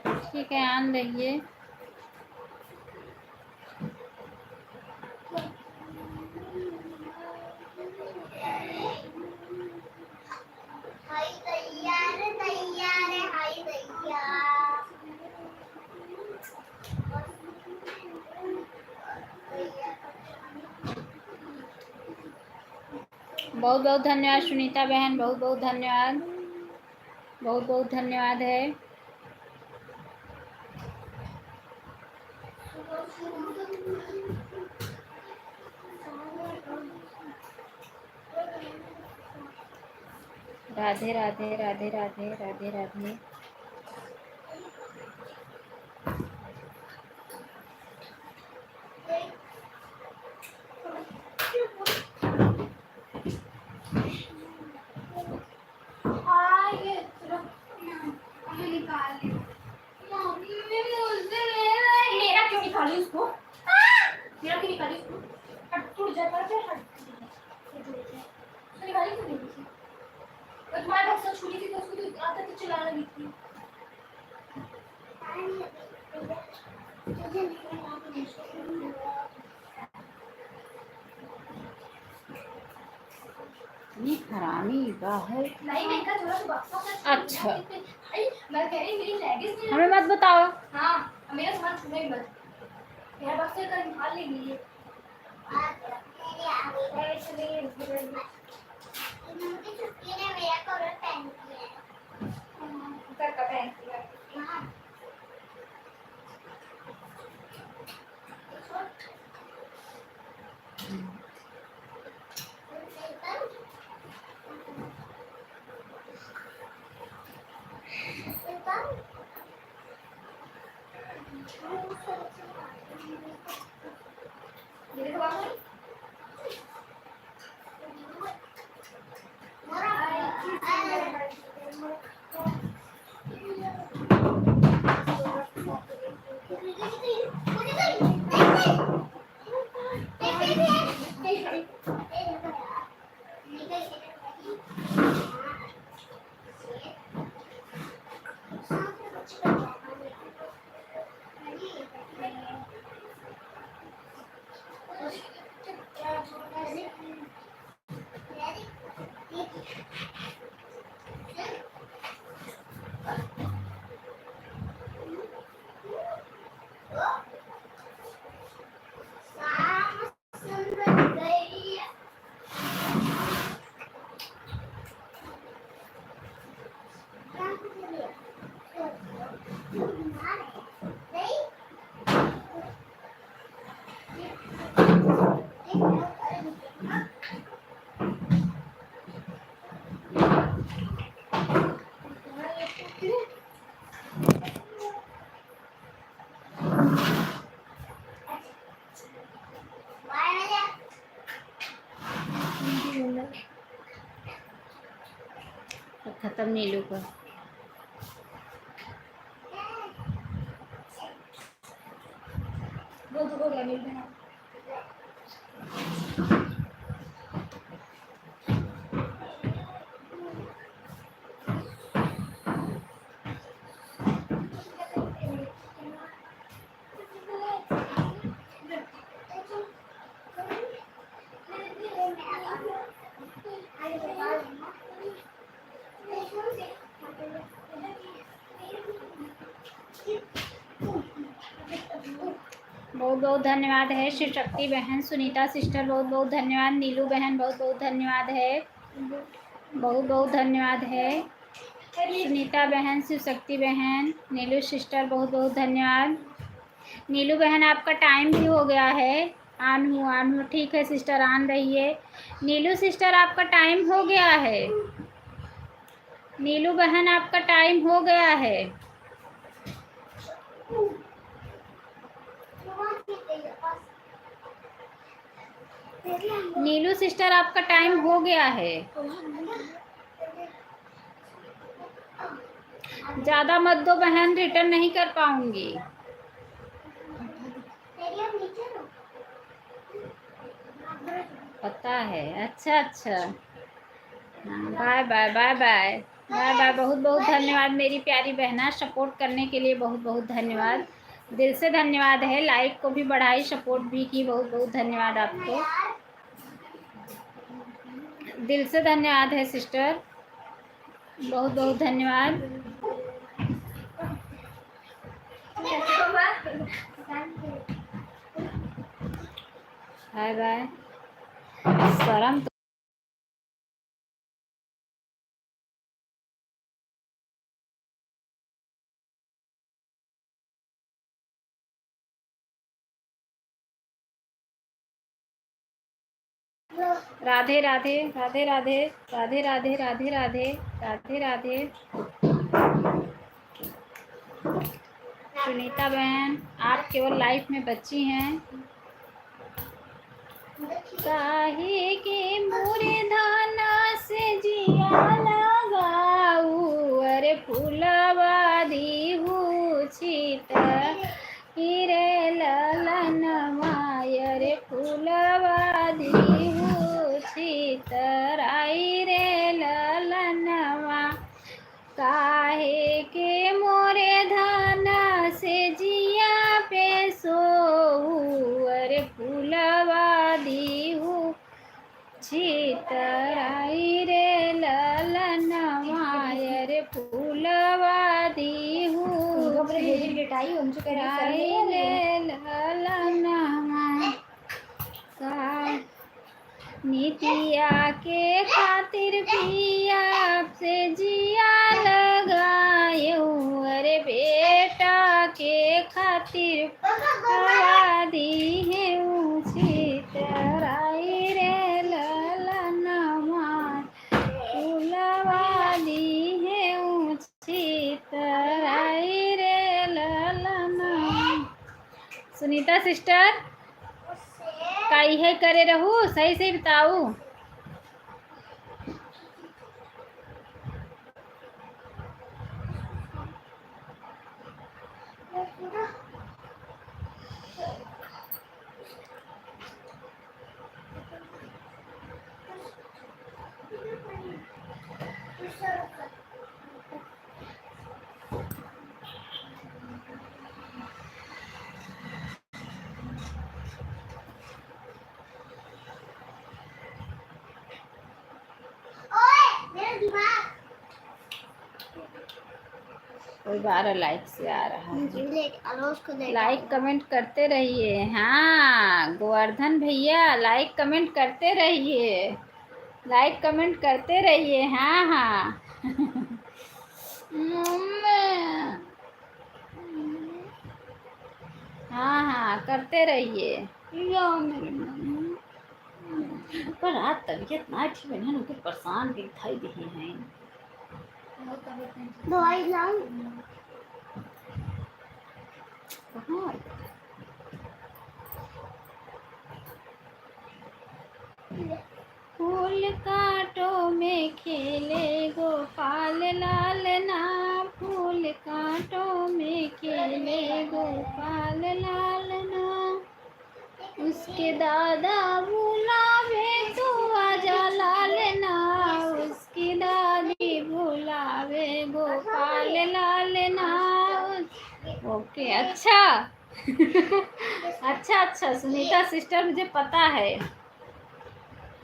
ठीक है आन रही है। हाय तैयार तैयार हाय तैयार। बहुत बहुत धन्यवाद सुनीता बहन, बहुत बहुत धन्यवाद, बहुत बहुत धन्यवाद है। राधे राधे राधे राधे राधे राधे। मेरा क्यों निकाली उसको, मेरा क्यों निकाली उसको, टूट जाता है फिर निकाली क्यों नहीं थी? और तुम्हारे पास तो छुरी थी तो उसको तो आता तो चलाना नहीं थी। हरामी बाहर नहीं मैं का थोड़ा सा बक्सा। अच्छा मैं कह रही मेरी लेगिंग्स नहीं, हमें मत बताओ। हाँ मेरा सामान छूने मत, मेरा बक्सा का निकाल लेंगी ये। खत्म नीलू का। बहुत बहुत धन्यवाद है शिव शक्ति बहन, सुनीता सिस्टर बहुत बहुत धन्यवाद, नीलू बहन बहुत बहुत धन्यवाद है, बहुत बहुत धन्यवाद है, सुनीता बहन, शिव शक्ति बहन, नीलू सिस्टर बहुत बहुत धन्यवाद। नीलू बहन आपका टाइम भी हो गया है। ऑन हूँ ठीक है सिस्टर, ऑन रहिए। नीलू सिस्टर आपका टाइम हो गया है। नीलू बहन आपका टाइम हो गया है। नीलू सिस्टर आपका टाइम हो गया है। ज़्यादा मत दो बहन, रिटर्न नहीं कर पाऊंगी। पता है, अच्छा अच्छा। Bye bye bye bye bye bye. बहुत बहुत धन्यवाद मेरी प्यारी बहना, सपोर्ट करने के लिए बहुत बहुत धन्यवाद, दिल से धन्यवाद है। लाइक को भी बढ़ाई, सपोर्ट भी की, बहुत बहुत धन्यवाद आपको, दिल से धन्यवाद है सिस्टर, बहुत बहुत धन्यवाद। Bye bye. शर्म तो राधे राधे राधे राधे राधे राधे राधे राधे राधे राधे। सुनीता बहन आप केवल लाइफ में बच्ची हैं। काहे के मोरे धाना से जिया लगाऊ, अरे फूलवा दीहू छित हिरे ललन मायर, फूलवा दीहू छितराई रे ललनवा। काहे के मोरे धाना से जिया पे सोऊ, अरे फूलवा दीहू छितराई रे ललनवा, अरे फूलवा दीहू छितराई रे ललनवा। का नितिया के खातिर पिया से जिया लगायो, अरे बेटा के खातिर हवा दी है ऊँची तरह सिस्टर? उससे का इहे करे रहू? सही सही बताऊ। ओए मेरा दिमाग कोई 12 लाइक से आ रहा है। ले लाइक कमेंट करते रहिए। हाँ गोवर्धन भैया, लाइक कमेंट करते रहिए, लाइक कमेंट करते रहिए। हाँ हाँ हाँ हाँ करते रहिए। पर रात तबीयत ना ठीक है ना, परेशान दिखाई दे हैं। दवाई लाऊं कहाँ? फूल कांटो में खेले गोपाल लाल ना, फूल कांटो में खेले गोपाल लाल ना, उसके दादा बुलावे तो आजा लाल ना, उसकी दादी बुलावे गोपाल लाल ना। ओके अच्छा अच्छा अच्छा सुनीता सिस्टर, मुझे पता है।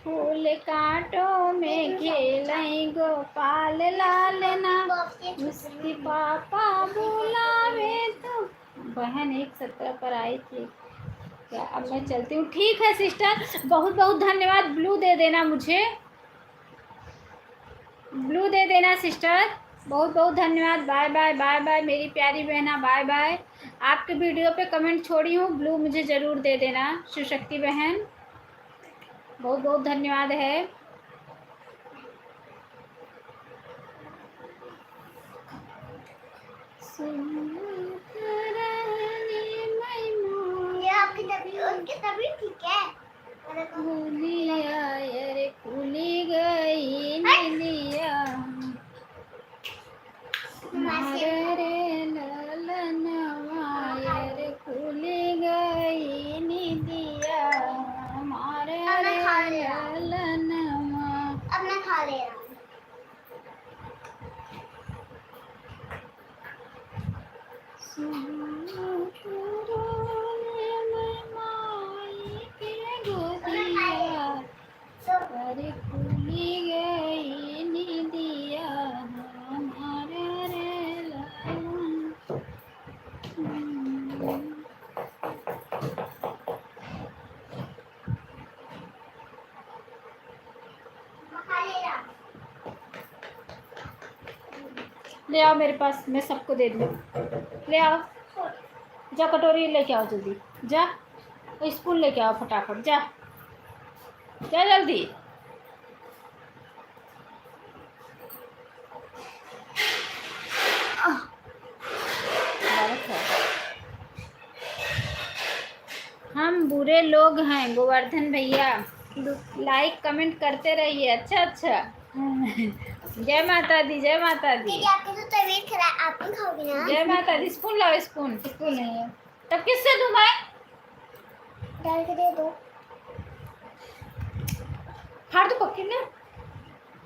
फूल कांटों में खेलई गोपाल लाल ना, उसकी पापा बुलावे तो। बहन 1:17 पर आई थी क्या? अब मैं चलती हूँ। ठीक है सिस्टर, बहुत बहुत धन्यवाद। ब्लू दे देना मुझे, ब्लू दे देना सिस्टर। बहुत बहुत धन्यवाद। बाय बाय बाय बाय मेरी प्यारी बहना, बाय बाय। आपके वीडियो पे कमेंट छोड़ी हूँ, ब्लू मुझे ज़रूर दे देना शिवशक्ति बहन। बहुत बहुत धन्यवाद है। ये आपकी तबीयत उनकी तबीयत ठीक है खुली गई नीलिया रे ललनवा, रे खुली गई नीलिया हमारे ललनवा। अब मैं खा ले रहा हूँ। अरे खुली गई नीलिया हमारे रे लालन। खा ले रहा हूँ। ले आओ मेरे पास, मैं सबको दे दूँ। ले आओ, जा कटोरी लेके आओ जल्दी, जा स्पून लेके आओ फटाफट, जा जा जल्दी। हम बुरे लोग हैं गोवर्धन भैया, लाइक कमेंट करते रहिए। अच्छा अच्छा जय माता दी, जय माता दी। दीदी आपकी तो तबीयत खराब, आप ही खाओगी ना? जय माता दी। स्पून लाओ, स्पून स्पून नहीं है तब किससे दूं मैं? डाल के दे दो। फाड़ दो पक्के ना,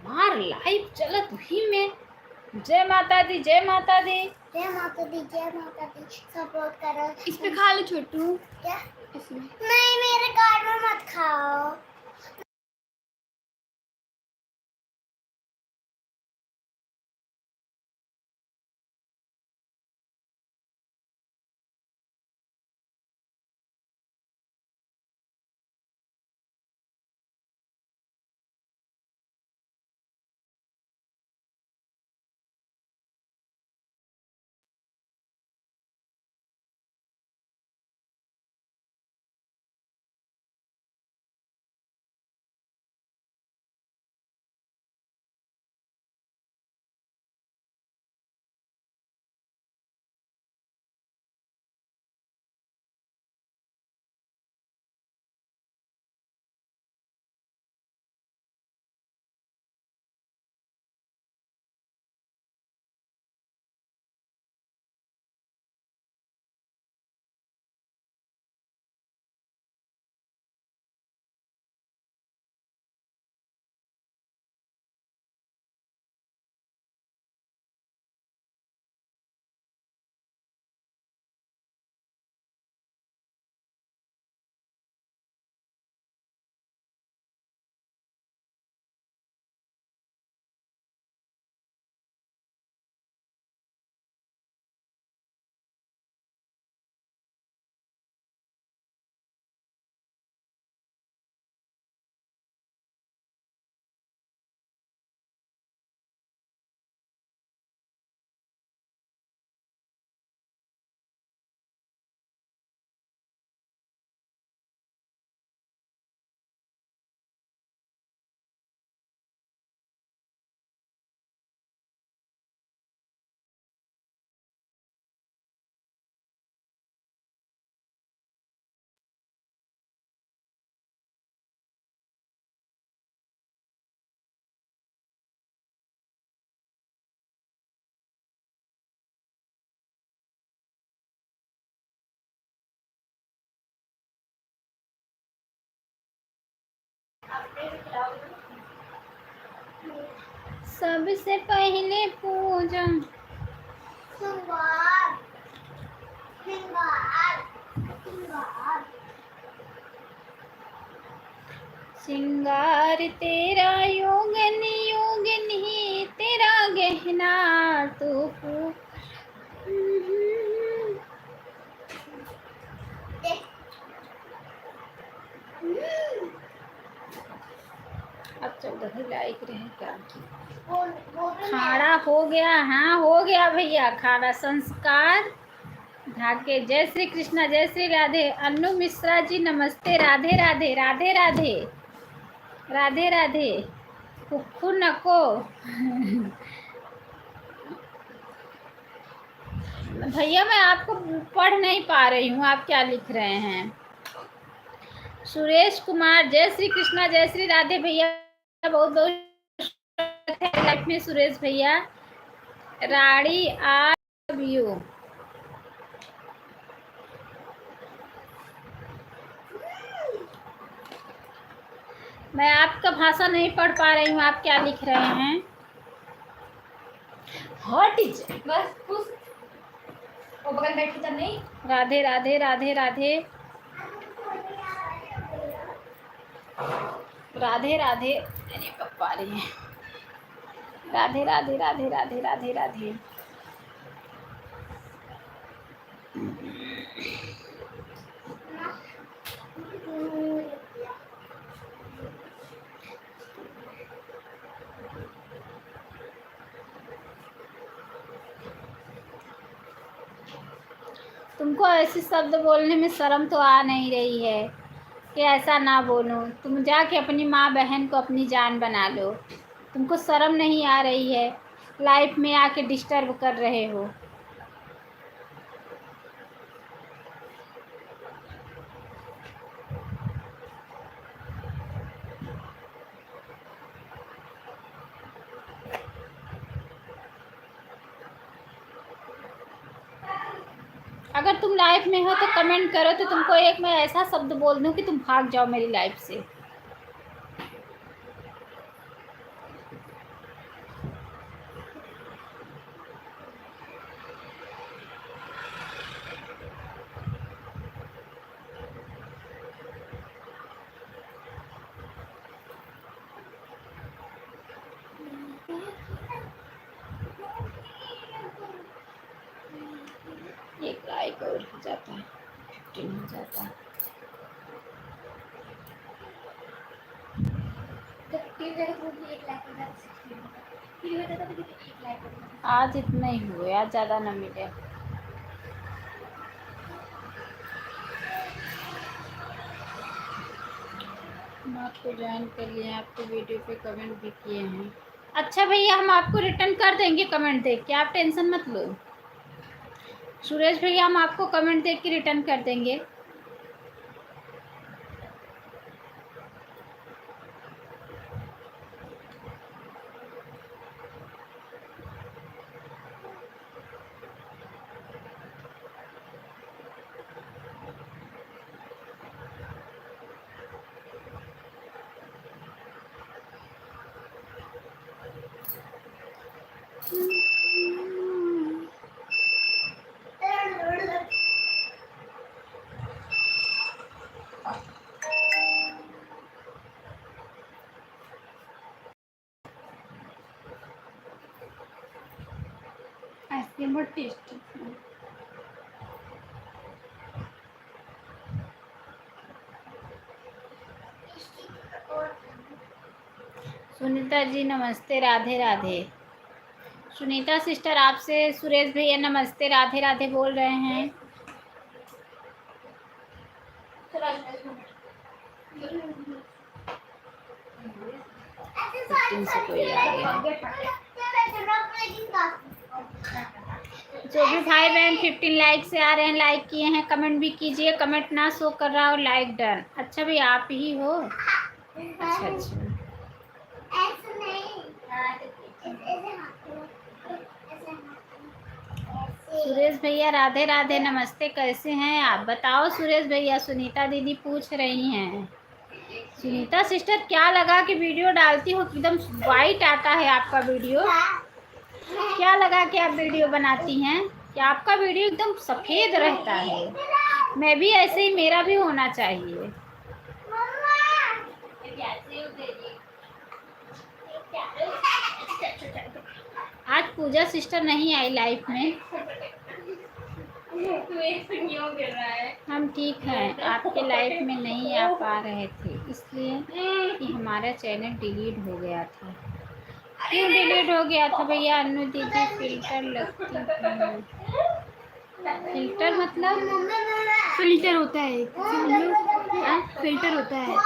मार लाइव चलत ही में। जय माता दी, जय माता दी। जय माता दी, जय माता दी। सपोर्ट करो। इस पे खा लो छोटू। क्या? इसमें नहीं मेरे कार्ड में मत खाओ। आप मेरे खिलाओगे सबसे पहले पूजा श्रृंगार श्रृंगार श्रृंगार श्रृंगार तेरा योगन योगन ही तेरा गहना तो अब 14 ही लाइक रहे क्या? खाना हो गया? हाँ हो गया भैया खाना। संस्कार धागे। जय श्री कृष्णा, जय श्री राधे। अनु मिश्रा जी नमस्ते। राधे राधे राधे राधे राधे राधे। कुक्कू नको भैया मैं आपको पढ़ नहीं पा रही हूँ, आप क्या लिख रहे हैं? सुरेश कुमार जय श्री कृष्णा, जय श्री राधे भैया, बहुत बहुत लाइफ में सुरेश भैया। राड़ी आई लव यू। मैं आपका भाषा नहीं पढ़ पा रही हूँ, आप क्या लिख रहे हैं? हट बस खुश वो बगल बैठी तब नहीं। राधे राधे राधे राधे राधे राधे। अरे पप्पा रही है। राधे राधे राधे राधे राधे राधे। तुमको ऐसे शब्द बोलने में शर्म तो आ नहीं रही है कि ऐसा ना बोलो? तुम जाके अपनी माँ बहन को अपनी जान बना लो। तुमको शर्म नहीं आ रही है? लाइफ में आके डिस्टर्ब कर रहे हो। अगर तुम लाइफ में हो तो कमेंट करो, तो तुमको एक मैं ऐसा शब्द बोल दूं कि तुम भाग जाओ मेरी लाइफ से। एक लाइक और हो जाता है, 15 हो जाता है। आज इतना ही हुए, आज ज़्यादा ना मिले। हम आपको ज्वाइन कर लिए, आपको वीडियो पे कमेंट भी किए हैं। अच्छा भैया हम आपको रिटर्न कर देंगे कमेंट देख के, आप टेंशन मत लो। सुरेश भैया हम आपको कमेंट देख के रिटर्न कर देंगे। आइसक्रीम बहुत टेस्टी। सुनीता जी नमस्ते, राधे राधे। सुनीता सिस्टर आपसे सुरेश भैया नमस्ते राधे राधे बोल रहे हैं। से कोई आ गया। जो भी भाई बहन 15 लाइक से आ रहे हैं, लाइक किए हैं, कमेंट भी कीजिए। कमेंट ना शो कर रहा हो, लाइक डन। अच्छा भाई आप ही हो? अच्छा अच्छा। सुरेश भैया राधे राधे नमस्ते, कैसे हैं आप? बताओ सुरेश भैया, सुनीता दीदी पूछ रही हैं। सुनीता सिस्टर, क्या लगा कि वीडियो डालती हो एकदम वाइट आता है आपका वीडियो? क्या लगा कि आप वीडियो बनाती हैं कि आपका वीडियो एकदम सफ़ेद रहता है? मैं भी ऐसे ही, मेरा भी होना चाहिए। आज पूजा सिस्टर नहीं आई लाइफ में। हम ठीक हैं, आपके लाइफ में नहीं आ पा रहे थे इसलिए कि हमारा चैनल डिलीट हो गया था। क्यों डिलीट हो गया था भैया? अन्नू दीदी फिल्टर लगती है। फिल्टर मतलब? फिल्टर होता है जैसे हम लोग फिल्टर होता है,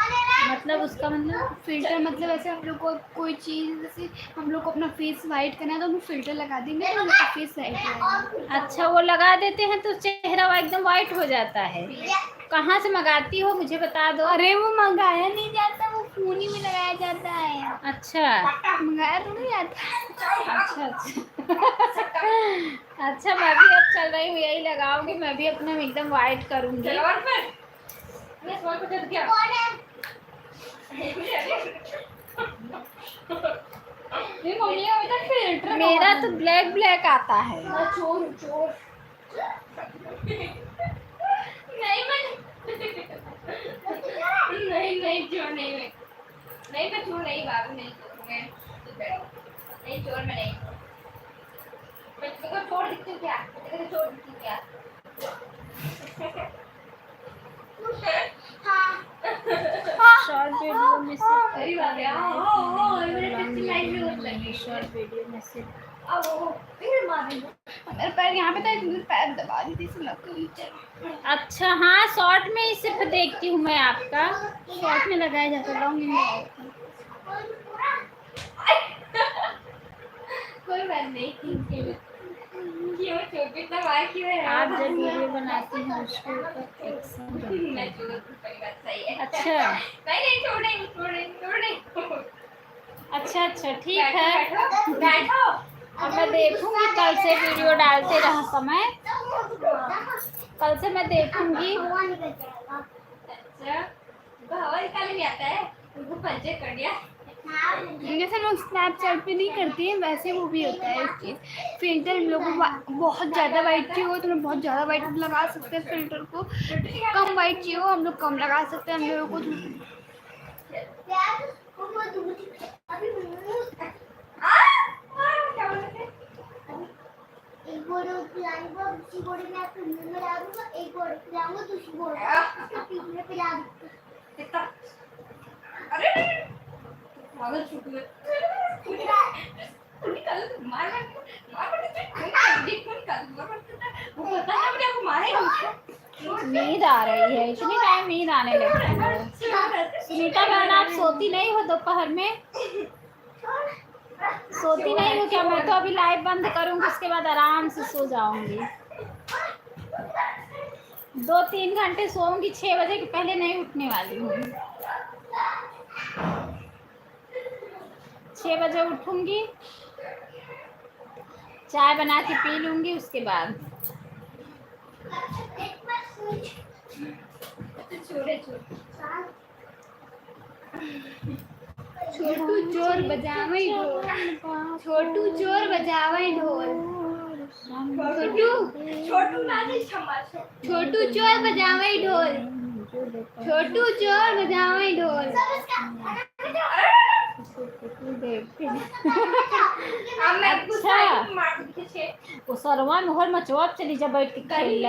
मतलब उसका मतलब? फिल्टर मतलब ऐसे हम लोग को कोई चीज़, जैसे हम लोग को अपना फेस वाइट करना है तो हम फिल्टर लगा देंगे तो हमारा फेस वाइट रहेगा। अच्छा, वो लगा देते हैं तो चेहरा एकदम वाइट हो जाता है। कहाँ से मंगाती हो, मुझे बता दो। अरे वो मंगाया नहीं जाता, वो फोन ही में लगाया जाता है। अच्छा मंगाया तो नहीं जाता। अच्छा अच्छा। अच्छा, मैं भी अब चल रही हूँ यही लगाऊंगी, मैं भी अपना एकदम वाइट करूंगी। मेरा तो ब्लैक ब्लैक आता है। चोर चोर नहीं चोर नहीं मैं, नहीं मैं चोर नहीं, बाबू नहीं चोर मैं, नहीं चोर मैं नहीं, मैं तुमको चोर दिखती हूँ क्या? तेरे को चोर दिखती हूँ क्या? शॉर्ट वीडियो में सिर्फ अरे बाप रे, शॉर्ट वीडियो में सिर्फ फिर मारेंगे मेरे पैर यहाँ पे था, पैर दबा दी थी इसलिए। अच्छा हाँ, शॉर्ट में ही सिर्फ देखती हूँ मैं आपका। शॉर्ट में लगाया जाता है, लॉन्ग में कोई बात नहीं। क्यों छोटे इतना बार क्यों है? आप जब वीडियो बनाती हैं उसके ऊपर एक्शन मैं चोर सही है। अच्छा नहीं छोड़ नहीं। अच्छा अच्छा, ठीक है। बैठो। अब मैं देखूंगी, कल से वीडियो डालते रहा समय, कल से मैं देखूंगी। अच्छा, हवा निकालने नहीं आता है, उनको पंचर कर दिया। जैसे लोग स्नैपचैट पे नहीं करते हैं वैसे वो भी होता है एक चीज़। फिल्टर हम लोग को बहुत ज़्यादा वाइट चाहिए हो तो हम बहुत ज़्यादा वाइट लगा सकते हैं फिल्टर को, कम वाइट चाहिए हो हम लोग कम लगा सकते हैं। हम लोगों को एक बोर्ड पिलाऊंगा, दूसरी बोर्ड में आपके मुंह में डालूंगा, एक बोर्ड पिलाऊंगा, दूसरी बोर्ड उसके पीठ में पिला दूंगा। अरे पागल छुटू है। निकाल मार वो पता है अपने आपको मारेगा। नींद आ रही है, इतनी टाइम नींद आने लगती है। सुनीता बहन, आप सोती नहीं हो दोपहर में? सोती नहीं हो क्या? मैं तो अभी लाइव बंद करूंगी, उसके बाद आराम से सो जाऊंगी। 2-3 घंटे सोऊंगी, 6 बजे के पहले नहीं उठने वाली हूँ। 6 बजे उठूंगी, चाय बना के पी लूंगी, उसके बाद छोटू चोर बजावे ढोल, छोटू चोर बजावे ढोल, छोटू नाचे छम्मा, छोटू चोर बजावे ढोल, छोटू चोर बजावे ढोल। अच्छा, वो सरवा में हर मचवा चली जा बैठ के खेल,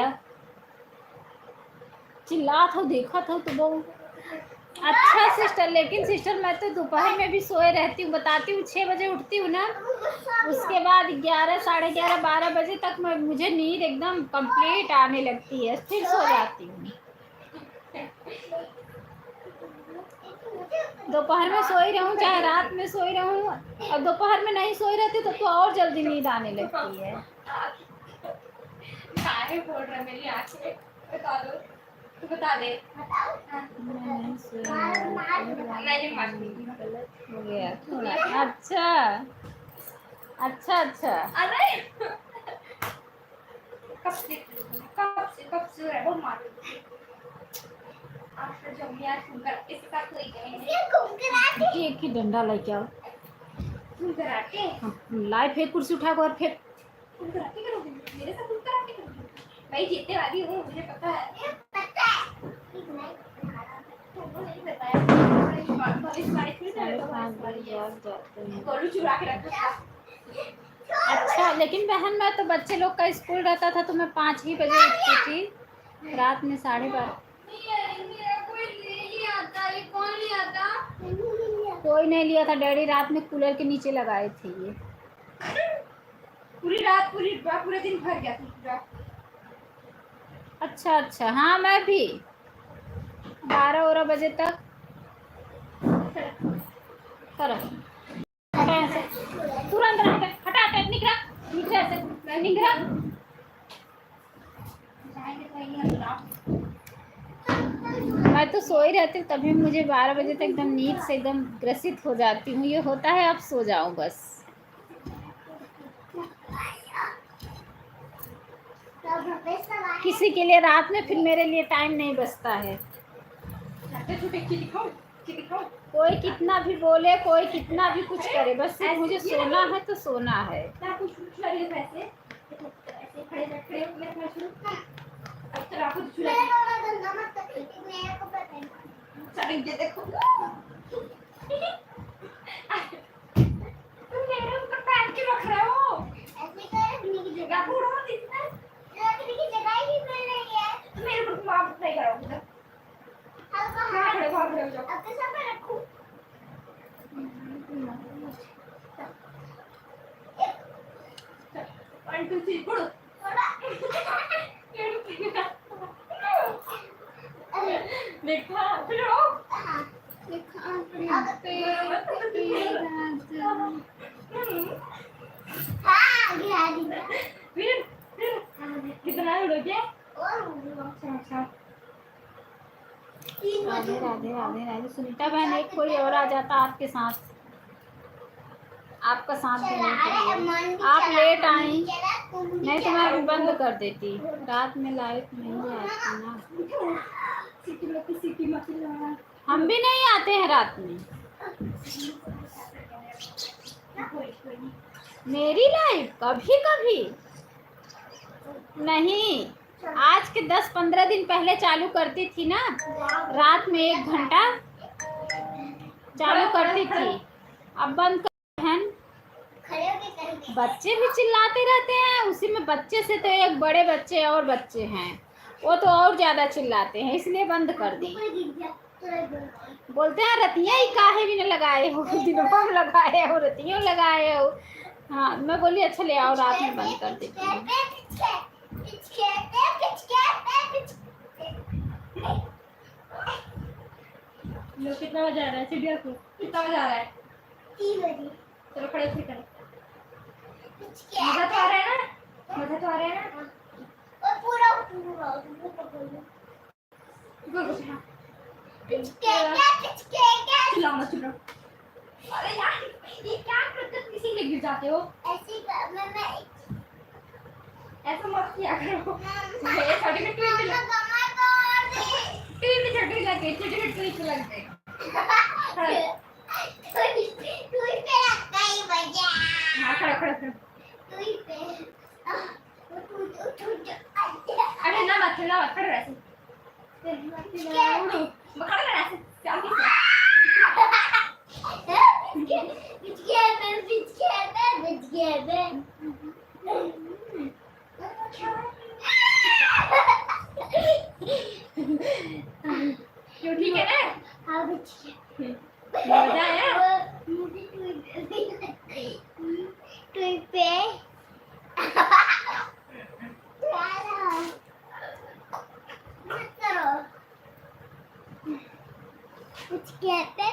चिल्ला था, देखा था तो बहुत अच्छा सिस्टर। लेकिन सिस्टर मैं तो दोपहर में भी सोए रहती हूँ, बताती हूँ 6 बजे उठती हूँ ना, उसके बाद 11, साढ़े 11, 12 बजे तक मुझे नींद एकदम कंप्लीट आने लगती है, फिर सो जाती हूँ। दोपहर में सोई रहूँ चाहे रात में सोई रहूँ, और दोपहर में नहीं सोई रहती तो और जल्दी नींद आने लगती है। बोल रहा मेरी आंखें बता दो, तू बता दे। गलत हो गया थोड़ा। अच्छा अच्छा अच्छा, अरे कब से वो मार एक ही डंडा लेके आओ। लाए फेंक, कुर्सी उठा कर फेंक। मेरे साथ मैं जीतने वाली हूँ, मुझे पता है। गोलू चुरा के रखा। अच्छा, लेकिन बहन मैं तो बच्चे लोग का स्कूल रहता था तो मैं 5 ही बजे उठती थी, रात में 12:30। कोई ले आता, ये कौन ले आता? कोई नहीं लिया था, डैडी रात में कूलर के नीचे लगाए थे ये। पूरी रात पूरे दिन भर गया था पूरा। अच्छा अच्छा, हाँ मैं भी 12 बजे तक। करो हटा ऐसे, तुरंत हटा हटा हटा, निकला निकला ऐसे निकला। मैं तो सो ही रहती हूँ, तभी मुझे 12 बजे तक एकदम नींद से एकदम ग्रसित हो जाती हूँ। ये होता है अब सो जाऊं बस। किसी के लिए रात में फिर मेरे लिए टाइम नहीं बचता है। कोई कितना भी बोले, कोई कितना भी कुछ करे, बस सिर्फ मुझे सोना है तो सोना है। देखो तुम मेरे ऊपर पैर क्यों रख रहे हो? ऐसे कर की जगह पूरा दिखता है, रखने की जगह ही नहीं मिल रही है। तुम मेरे ऊपर माफ नहीं करोगे तो हाँ खड़े हो जाओ। अब तो सब रखूं। One two three good. देखा फिर हो कितना उड़ोगे? राधे राधे राधे राधे। सुनीता बहन, एक कोई और आ जाता आपके साथ, आपका साथ देने के लिए। आप लेट आई, नहीं तो मैं अभी बंद कर देती। रात में लाइट नहीं आती ना, हम भी नहीं आते हैं रात में। मेरी लाइफ कभी कभी नहीं, आज के 10-15 दिन पहले चालू करती थी ना, रात में 1 घंटा चालू करती थी, अब बंद कर। बहन बच्चे भी चिल्लाते रहते हैं, उसी में बच्चे से तो एक बड़े बच्चे और बच्चे हैं, वो तो और ज्यादा चिल्लाते हैं, इसलिए बंद कर दी। बोलते हैं रतिया ही काहे भी न लगाए हो, दिनों में लगाए हो, रतियों लगाए हो। हाँ मैं बोली अच्छा ले आओ, रात में बंद कर देती हूँ। कितना बजा रहा है चिड़िया को? कितना बजा रहा है? 3 बजे। चलो खड़े होकर करें। मजा तो आ रहा है ना? मजा तो आ रहा है ना? और पूरा चिल्लाओ मत, चुप रहो। अरे यार ये क्या करते हो, किसी में गिर जाते हो? ऐसा मत किया करो। ये सर्टिफिकेट टीवी पे छटरी लगे, सर्टिफिकेट टीवी पे लग गए। हाँ खड़ा खड़ा खड़ा। अरे ना मत खड़ा रह। उड़ो खड़ा रह ऐसे चाल के। क्यों ठीक है ना? हाँ ठीक है। मजा आया? कुछ कहते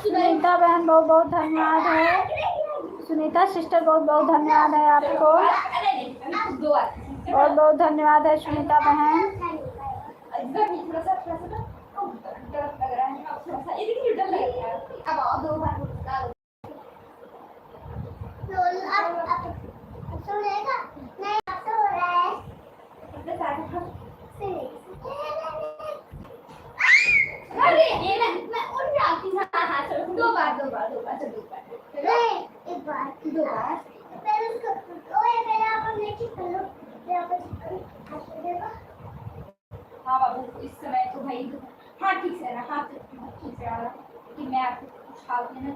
सुनीता बहन बहुत बहुत धन्यवाद है। सुनीता सिस्टर बहुत बहुत धन्यवाद है आपको। बहुत बहुत धन्यवाद है सुनीता बहन। अरे ये मैं उड़ जाती हूँ। हाँ चलो दो बार चलो एक बार दो बार पहले उसको ओए पहले आप लेके चलो फिर आप हाँ बाबू इस समय तो भाई हाँ ठीक से ना हाँ ठीक से आ रहा कि मैं आपको कुछ हाल में ना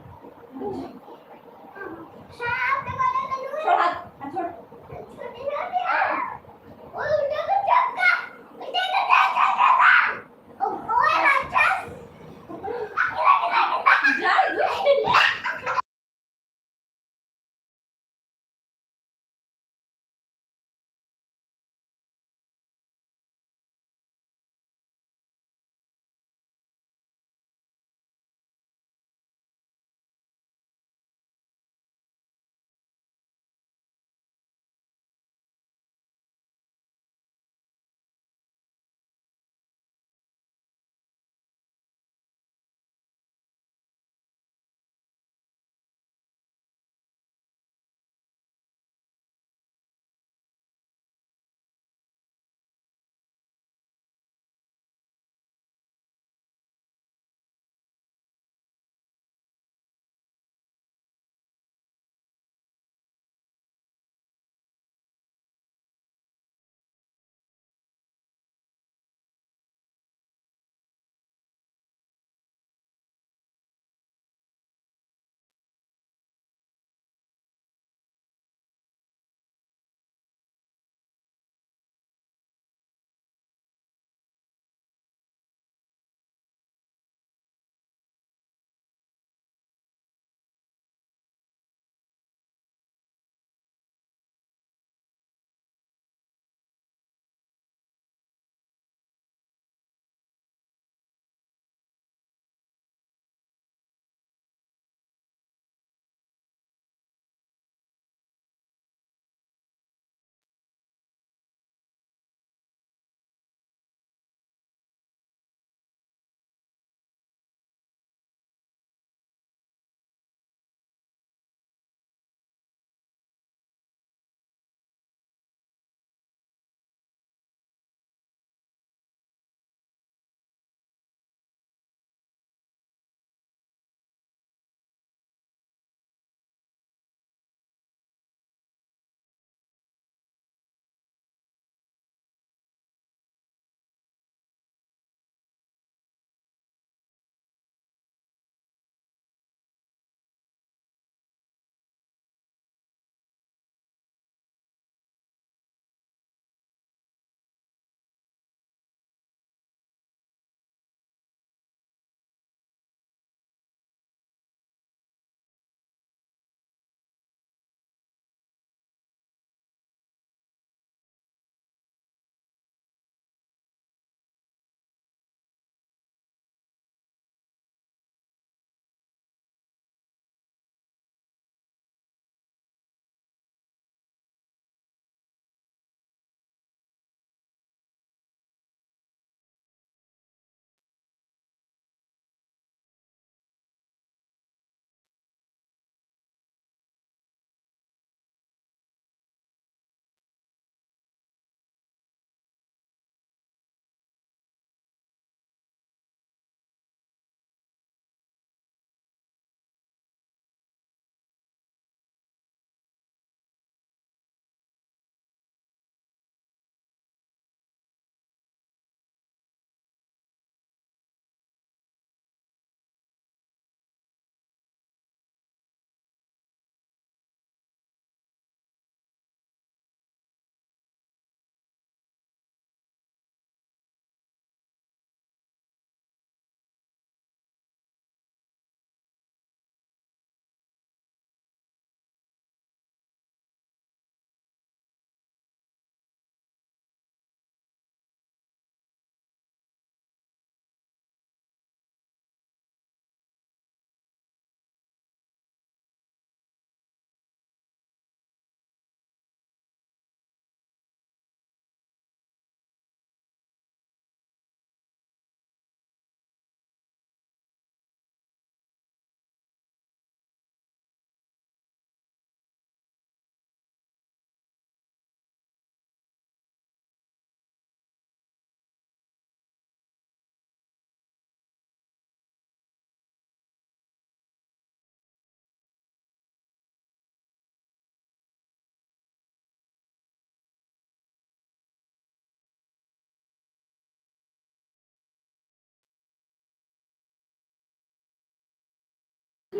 छोड़ हाथ छोड़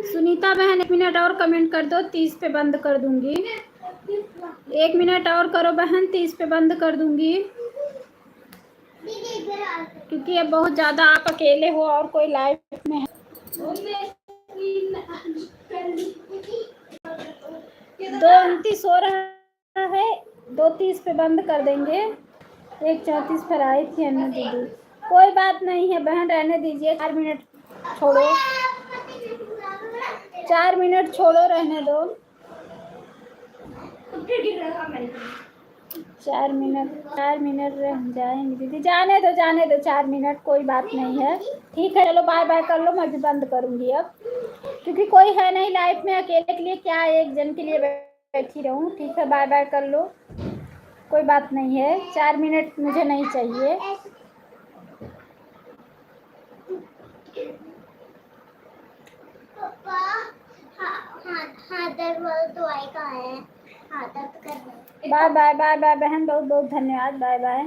सुनीता बहन 1 मिनट और कमेंट कर दो, 30 पे बंद कर दूंगी। 1 मिनट और करो बहन, 30 पे बंद कर दूंगी, क्योंकि अब बहुत ज़्यादा आप अकेले हो और कोई लाइव में है। 2:29 हो रहा है, 2:30 पे बंद कर देंगे। 1:34 पर आई थी अन्नू दीदी। कोई बात नहीं है बहन, रहने दीजिए, 4 मिनट छोड़ो, 4 मिनट छोड़ो, रहने दो। 4 मिनट रह जाएंगे दीदी, जाने दो 4 मिनट, कोई बात नहीं है। ठीक है, चलो बाय बाय कर लो, मैं भी बंद करूँगी अब, क्योंकि कोई है नहीं लाइफ में, अकेले के लिए क्या एक जन के लिए बैठी रहूँ। ठीक है, बाय बाय कर लो, कोई बात नहीं है। 4 मिनट मुझे नहीं चाहिए। बाय बाय बाय बाय बहन, बहुत बहुत धन्यवाद, बाय बाय।